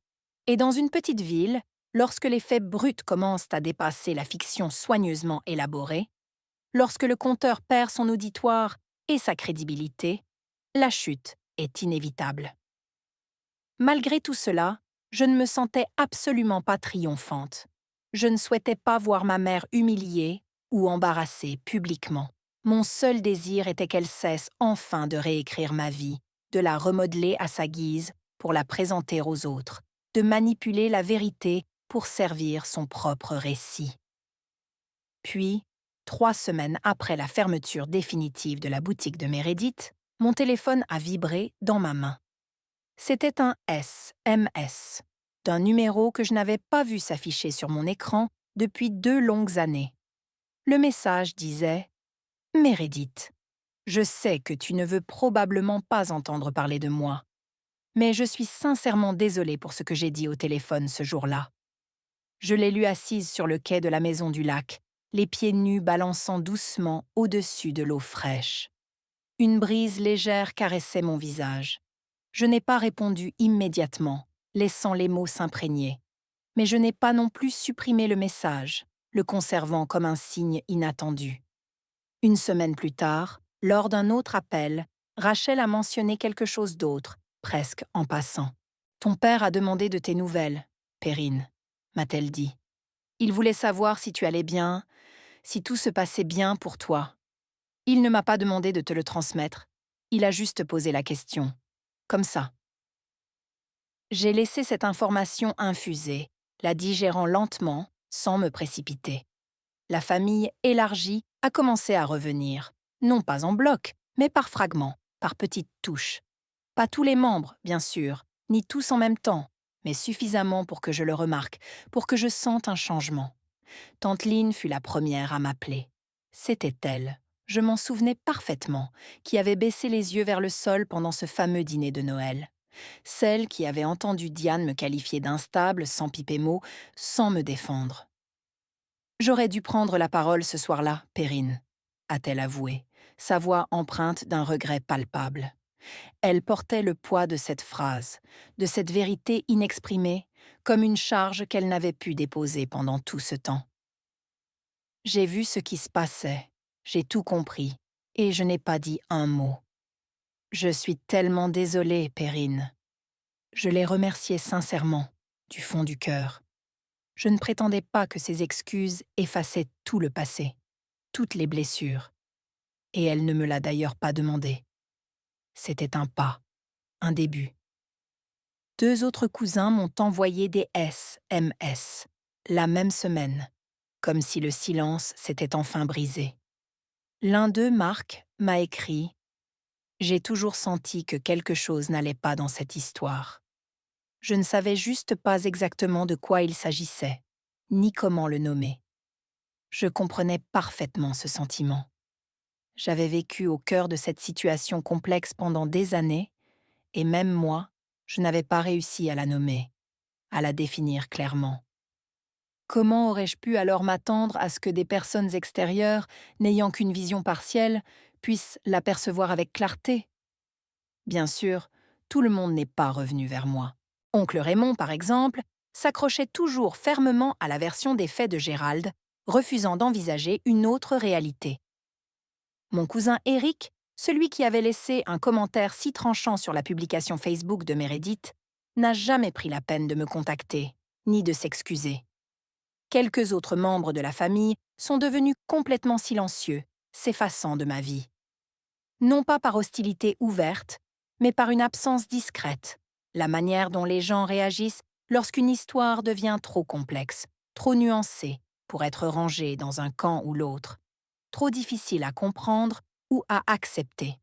Et dans une petite ville, lorsque les faits bruts commencent à dépasser la fiction soigneusement élaborée, lorsque le conteur perd son auditoire et sa crédibilité, la chute est inévitable. Malgré tout cela, je ne me sentais absolument pas triomphante. Je ne souhaitais pas voir ma mère humiliée ou embarrassée publiquement. Mon seul désir était qu'elle cesse enfin de réécrire ma vie, de la remodeler à sa guise pour la présenter aux autres, de manipuler la vérité pour servir son propre récit. Puis, 3 semaines après la fermeture définitive de la boutique de Meredith, mon téléphone a vibré dans ma main. C'était un SMS, d'un numéro que je n'avais pas vu s'afficher sur mon écran depuis 2 longues années. Le message disait « Meredith, je sais que tu ne veux probablement pas entendre parler de moi, mais je suis sincèrement désolée pour ce que j'ai dit au téléphone ce jour-là. Je l'ai lu assise sur le quai de la maison du lac, les pieds nus balançant doucement au-dessus de l'eau fraîche. Une brise légère caressait mon visage. Je n'ai pas répondu immédiatement, laissant les mots s'imprégner. Mais je n'ai pas non plus supprimé le message, le conservant comme un signe inattendu. 1 semaine plus tard, lors d'un autre appel, Rachel a mentionné quelque chose d'autre, presque en passant. « Ton père a demandé de tes nouvelles, Perrine », m'a-t-elle dit. « Il voulait savoir si tu allais bien, si tout se passait bien pour toi. Il ne m'a pas demandé de te le transmettre, il a juste posé la question. Comme ça. » J'ai laissé cette information infuser, la digérant lentement, sans me précipiter. La famille élargie a commencé à revenir, non pas en bloc, mais par fragments, par petites touches. Pas tous les membres, bien sûr, ni tous en même temps, mais suffisamment pour que je le remarque, pour que je sente un changement. Tante Lynn fut la première à m'appeler. C'était elle, je m'en souvenais parfaitement, qui avait baissé les yeux vers le sol pendant ce fameux dîner de Noël. Celle qui avait entendu Diane me qualifier d'instable sans piper mot, sans me défendre. « J'aurais dû prendre la parole ce soir-là, Perrine », a-t-elle avoué, sa voix empreinte d'un regret palpable. Elle portait le poids de cette phrase, de cette vérité inexprimée, comme une charge qu'elle n'avait pu déposer pendant tout ce temps. J'ai vu ce qui se passait, j'ai tout compris, et je n'ai pas dit un mot. Je suis tellement désolée, Perrine. Je l'ai remerciée sincèrement, du fond du cœur. Je ne prétendais pas que ces excuses effaçaient tout le passé, toutes les blessures. Et elle ne me l'a d'ailleurs pas demandé. C'était un pas, un début. 2 autres cousins m'ont envoyé des SMS, la même semaine, comme si le silence s'était enfin brisé. L'un d'eux, Marc, m'a écrit « J'ai toujours senti que quelque chose n'allait pas dans cette histoire. Je ne savais juste pas exactement de quoi il s'agissait, ni comment le nommer. Je comprenais parfaitement ce sentiment. J'avais vécu au cœur de cette situation complexe pendant des années, et même moi, je n'avais pas réussi à la nommer, à la définir clairement. Comment aurais-je pu alors m'attendre à ce que des personnes extérieures, n'ayant qu'une vision partielle, puissent l'apercevoir avec clarté? Bien sûr, tout le monde n'est pas revenu vers moi. Oncle Raymond, par exemple, s'accrochait toujours fermement à la version des faits de Gérald, refusant d'envisager une autre réalité. Mon cousin Eric, celui qui avait laissé un commentaire si tranchant sur la publication Facebook de Meredith, n'a jamais pris la peine de me contacter, ni de s'excuser. Quelques autres membres de la famille sont devenus complètement silencieux, s'effaçant de ma vie. Non pas par hostilité ouverte, mais par une absence discrète, la manière dont les gens réagissent lorsqu'une histoire devient trop complexe, trop nuancée pour être rangée dans un camp ou l'autre, trop difficile à comprendre ou à accepter.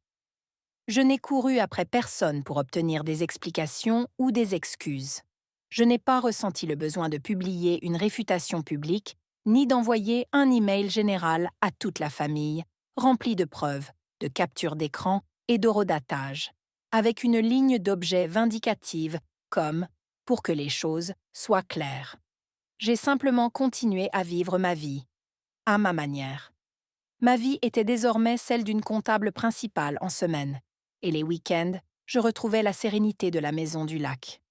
Je n'ai couru après personne pour obtenir des explications ou des excuses. Je n'ai pas ressenti le besoin de publier une réfutation publique, ni d'envoyer un email général à toute la famille, rempli de preuves, de captures d'écran et d'horodatage, avec une ligne d'objet vindicative comme « pour que les choses soient claires ». J'ai simplement continué à vivre ma vie, à ma manière. Ma vie était désormais celle d'une comptable principale en semaine, et les week-ends, je retrouvais la sérénité de la maison du lac.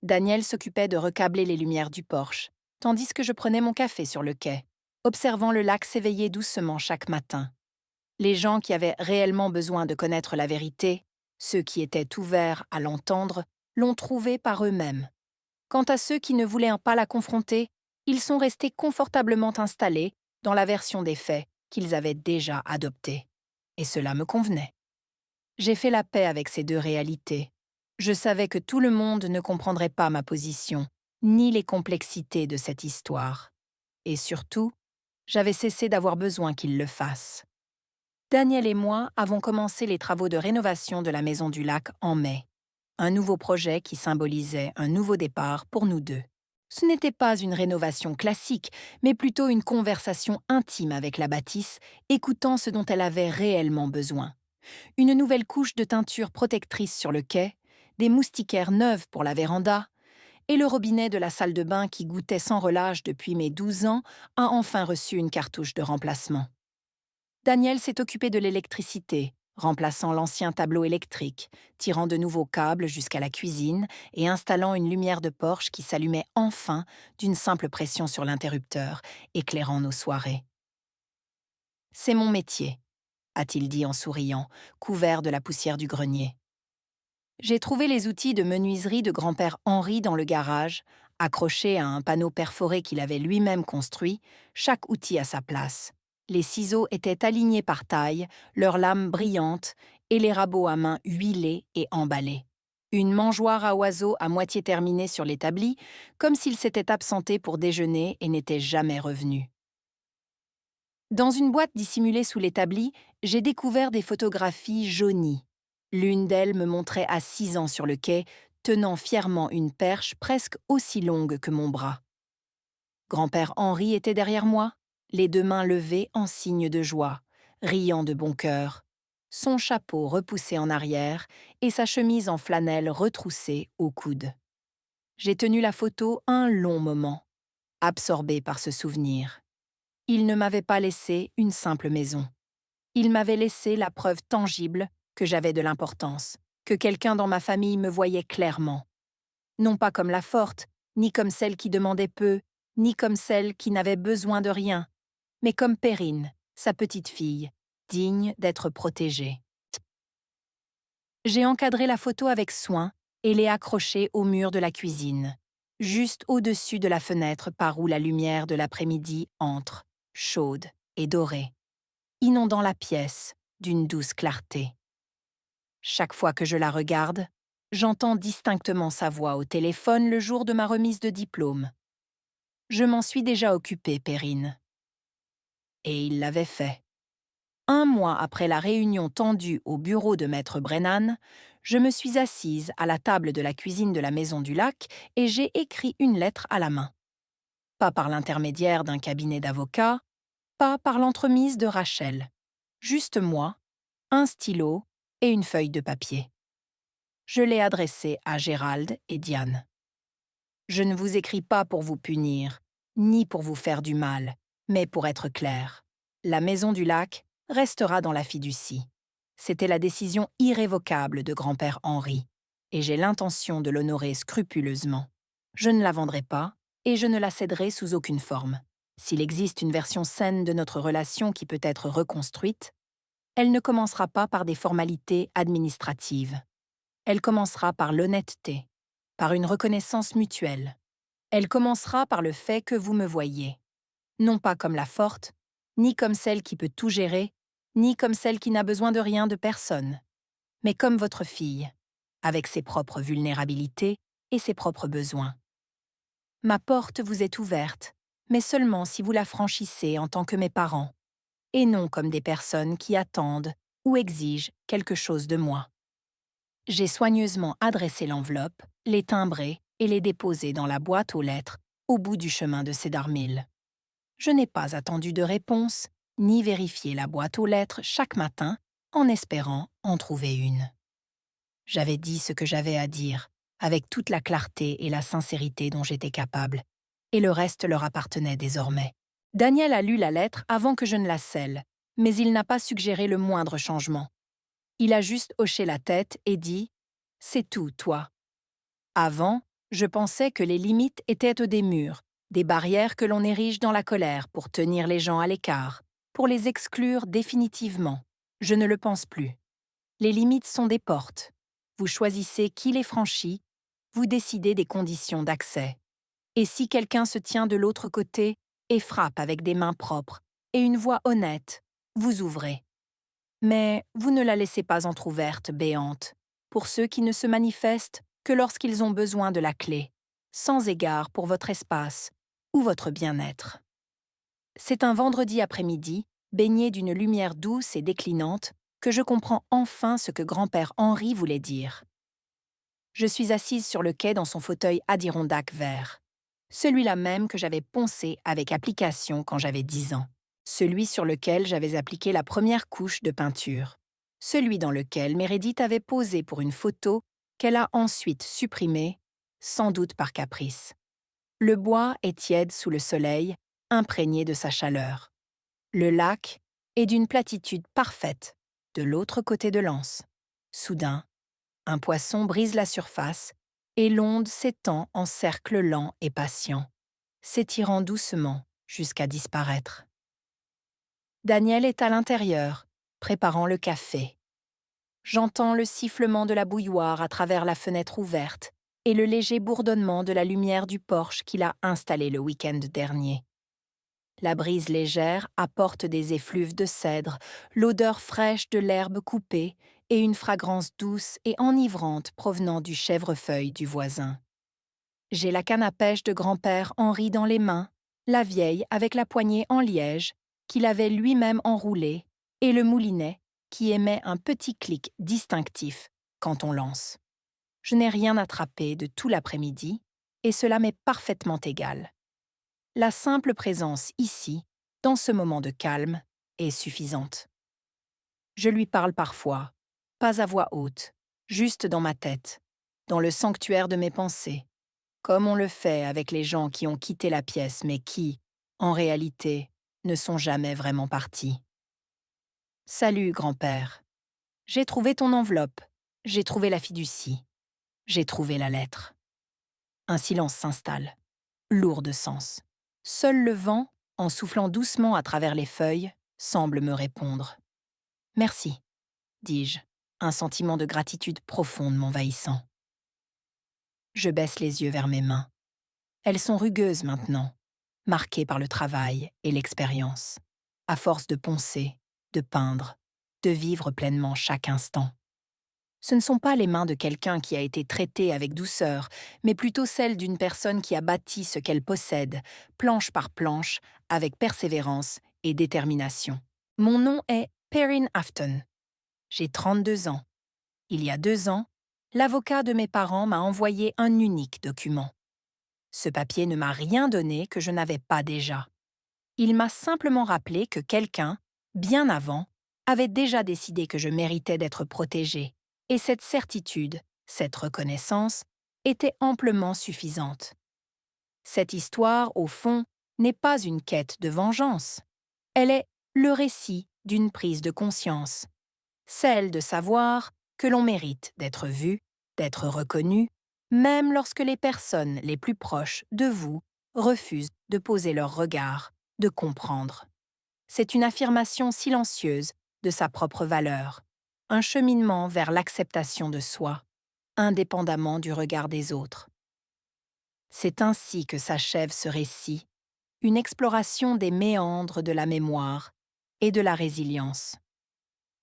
Daniel s'occupait de recabler les lumières du porche, tandis que je prenais mon café sur le quai, observant le lac s'éveiller doucement chaque matin. Les gens qui avaient réellement besoin de connaître la vérité, ceux qui étaient ouverts à l'entendre, l'ont trouvée par eux-mêmes. Quant à ceux qui ne voulaient pas la confronter, ils sont restés confortablement installés dans la version des faits qu'ils avaient déjà adoptée. Et cela me convenait. J'ai fait la paix avec ces deux réalités. Je savais que tout le monde ne comprendrait pas ma position, ni les complexités de cette histoire. Et surtout, j'avais cessé d'avoir besoin qu'ils le fassent. Daniel et moi avons commencé les travaux de rénovation de la Maison du Lac en mai. Un nouveau projet qui symbolisait un nouveau départ pour nous deux. Ce n'était pas une rénovation classique, mais plutôt une conversation intime avec la bâtisse, écoutant ce dont elle avait réellement besoin. Une nouvelle couche de teinture protectrice sur le quai, des moustiquaires neuves pour la véranda, et le robinet de la salle de bain qui goûtait sans relâche depuis mes 12 ans a enfin reçu une cartouche de remplacement. Daniel s'est occupé de l'électricité, remplaçant l'ancien tableau électrique, tirant de nouveaux câbles jusqu'à la cuisine et installant une lumière de porche qui s'allumait enfin d'une simple pression sur l'interrupteur, éclairant nos soirées. C'est mon métier, a-t-il dit en souriant, couvert de la poussière du grenier. J'ai trouvé les outils de menuiserie de grand-père Henri dans le garage, accrochés à un panneau perforé qu'il avait lui-même construit, chaque outil à sa place. Les ciseaux étaient alignés par taille, leurs lames brillantes et les rabots à main huilés et emballés. Une mangeoire à oiseaux à moitié terminée sur l'établi, comme s'il s'était absenté pour déjeuner et n'était jamais revenu. Dans une boîte dissimulée sous l'établi, j'ai découvert des photographies jaunies. L'une d'elles me montrait à 6 ans sur le quai, tenant fièrement une perche presque aussi longue que mon bras. Grand-père Henri était derrière moi, les deux mains levées en signe de joie, riant de bon cœur, son chapeau repoussé en arrière et sa chemise en flanelle retroussée au coude. J'ai tenu la photo un long moment, absorbé par ce souvenir. Il ne m'avait pas laissé une simple maison. Il m'avait laissé la preuve tangible que j'avais de l'importance, que quelqu'un dans ma famille me voyait clairement. Non pas comme la forte, ni comme celle qui demandait peu, ni comme celle qui n'avait besoin de rien, mais comme Perrine, sa petite fille, digne d'être protégée. J'ai encadré la photo avec soin et l'ai accrochée au mur de la cuisine, juste au-dessus de la fenêtre par où la lumière de l'après-midi entre, chaude et dorée, inondant la pièce d'une douce clarté. Chaque fois que je la regarde, j'entends distinctement sa voix au téléphone le jour de ma remise de diplôme. Je m'en suis déjà occupée, Perrine. Et il l'avait fait. 1 mois après la réunion tendue au bureau de maître Brennan, je me suis assise à la table de la cuisine de la Maison du Lac et j'ai écrit une lettre à la main. Pas par l'intermédiaire d'un cabinet d'avocats, pas par l'entremise de Rachel. Juste moi, un stylo et une feuille de papier. Je l'ai adressée à Gérald et Diane. Je ne vous écris pas pour vous punir, ni pour vous faire du mal, mais pour être clair. La Maison du Lac restera dans la fiducie. C'était la décision irrévocable de grand-père Henri, et j'ai l'intention de l'honorer scrupuleusement. Je ne la vendrai pas, et je ne la céderai sous aucune forme. S'il existe une version saine de notre relation qui peut être reconstruite, elle ne commencera pas par des formalités administratives. Elle commencera par l'honnêteté, par une reconnaissance mutuelle. Elle commencera par le fait que vous me voyez. Non pas comme la forte, ni comme celle qui peut tout gérer, ni comme celle qui n'a besoin de rien de personne, mais comme votre fille, avec ses propres vulnérabilités et ses propres besoins. Ma porte vous est ouverte, mais seulement si vous la franchissez en tant que mes parents, et non comme des personnes qui attendent ou exigent quelque chose de moi. J'ai soigneusement adressé l'enveloppe, les timbré et les déposé dans la boîte aux lettres au bout du chemin de Cedar Mill. Je n'ai pas attendu de réponse, ni vérifié la boîte aux lettres chaque matin en espérant en trouver une. J'avais dit ce que j'avais à dire, avec toute la clarté et la sincérité dont j'étais capable, et le reste leur appartenait désormais. Daniel a lu la lettre avant que je ne la scelle, mais il n'a pas suggéré le moindre changement. Il a juste hoché la tête et dit « C'est tout, toi ». Avant, Je pensais que les limites étaient des murs, des barrières que l'on érige dans la colère pour tenir les gens à l'écart, pour les exclure définitivement. Je ne le pense plus. Les limites sont des portes. Vous choisissez qui les franchit, vous décidez des conditions d'accès. Et si quelqu'un se tient de l'autre côté et frappe avec des mains propres et une voix honnête, vous ouvrez. Mais vous ne la laissez pas entr'ouverte, béante, pour ceux qui ne se manifestent que lorsqu'ils ont besoin de la clé, sans égard pour votre espace ou votre bien-être. C'est un vendredi après-midi, baigné d'une lumière douce et déclinante, que je comprends enfin ce que grand-père Henri voulait dire. Je suis assise sur le quai dans son fauteuil Adirondack vert. Celui-là même que j'avais poncé avec application quand j'avais 10 ans. Celui sur lequel j'avais appliqué la première couche de peinture. Celui dans lequel Meredith avait posé pour une photo qu'elle a ensuite supprimée, sans doute par caprice. Le bois est tiède sous le soleil, imprégné de sa chaleur. Le lac est d'une platitude parfaite, de l'autre côté de l'anse. Soudain, un poisson brise la surface et l'onde s'étend en cercle lent et patient, s'étirant doucement jusqu'à disparaître. Daniel est à l'intérieur, préparant le café. J'entends le sifflement de la bouilloire à travers la fenêtre ouverte et le léger bourdonnement de la lumière du porche qu'il a installé le week-end dernier. La brise légère apporte des effluves de cèdre, l'odeur fraîche de l'herbe coupée et une fragrance douce et enivrante provenant du chèvrefeuille du voisin. J'ai la canne à pêche de grand-père Henri dans les mains, la vieille avec la poignée en liège, qu'il avait lui-même enroulée, et le moulinet qui émet un petit clic distinctif quand on lance. Je n'ai rien attrapé de tout l'après-midi, et cela m'est parfaitement égal. La simple présence ici, dans ce moment de calme, est suffisante. Je lui parle parfois, pas à voix haute, juste dans ma tête, dans le sanctuaire de mes pensées, comme on le fait avec les gens qui ont quitté la pièce mais qui, en réalité, ne sont jamais vraiment partis. « Salut, grand-père. J'ai trouvé ton enveloppe, j'ai trouvé la fiducie, j'ai trouvé la lettre. » Un silence s'installe, lourd de sens. Seul le vent, en soufflant doucement à travers les feuilles, semble me répondre. « Merci, » dis-je, un sentiment de gratitude profonde m'envahissant. Je baisse les yeux vers mes mains. Elles sont rugueuses maintenant, marquées par le travail et l'expérience, à force de poncer, de peindre, de vivre pleinement chaque instant. Ce ne sont pas les mains de quelqu'un qui a été traité avec douceur, mais plutôt celles d'une personne qui a bâti ce qu'elle possède, planche par planche, avec persévérance et détermination. Mon nom est Perrine Afton. J'ai 32 ans. Il y a 2 ans, l'avocat de mes parents m'a envoyé un unique document. Ce papier ne m'a rien donné que je n'avais pas déjà. Il m'a simplement rappelé que quelqu'un, bien avant, avait déjà décidé que je méritais d'être protégée. Et cette certitude, cette reconnaissance, était amplement suffisante. Cette histoire, au fond, n'est pas une quête de vengeance. Elle est le récit d'une prise de conscience. Celle de savoir que l'on mérite d'être vu, d'être reconnu, même lorsque les personnes les plus proches de vous refusent de poser leur regard, de comprendre. C'est une affirmation silencieuse de sa propre valeur, un cheminement vers l'acceptation de soi, indépendamment du regard des autres. C'est ainsi que s'achève ce récit, une exploration des méandres de la mémoire et de la résilience.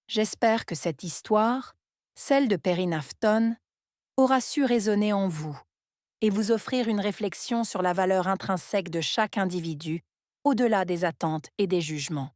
J'espère que cette histoire, celle de Perrine Afton, aura su résonner en vous et vous offrir une réflexion sur la valeur intrinsèque de chaque individu, au-delà des attentes et des jugements.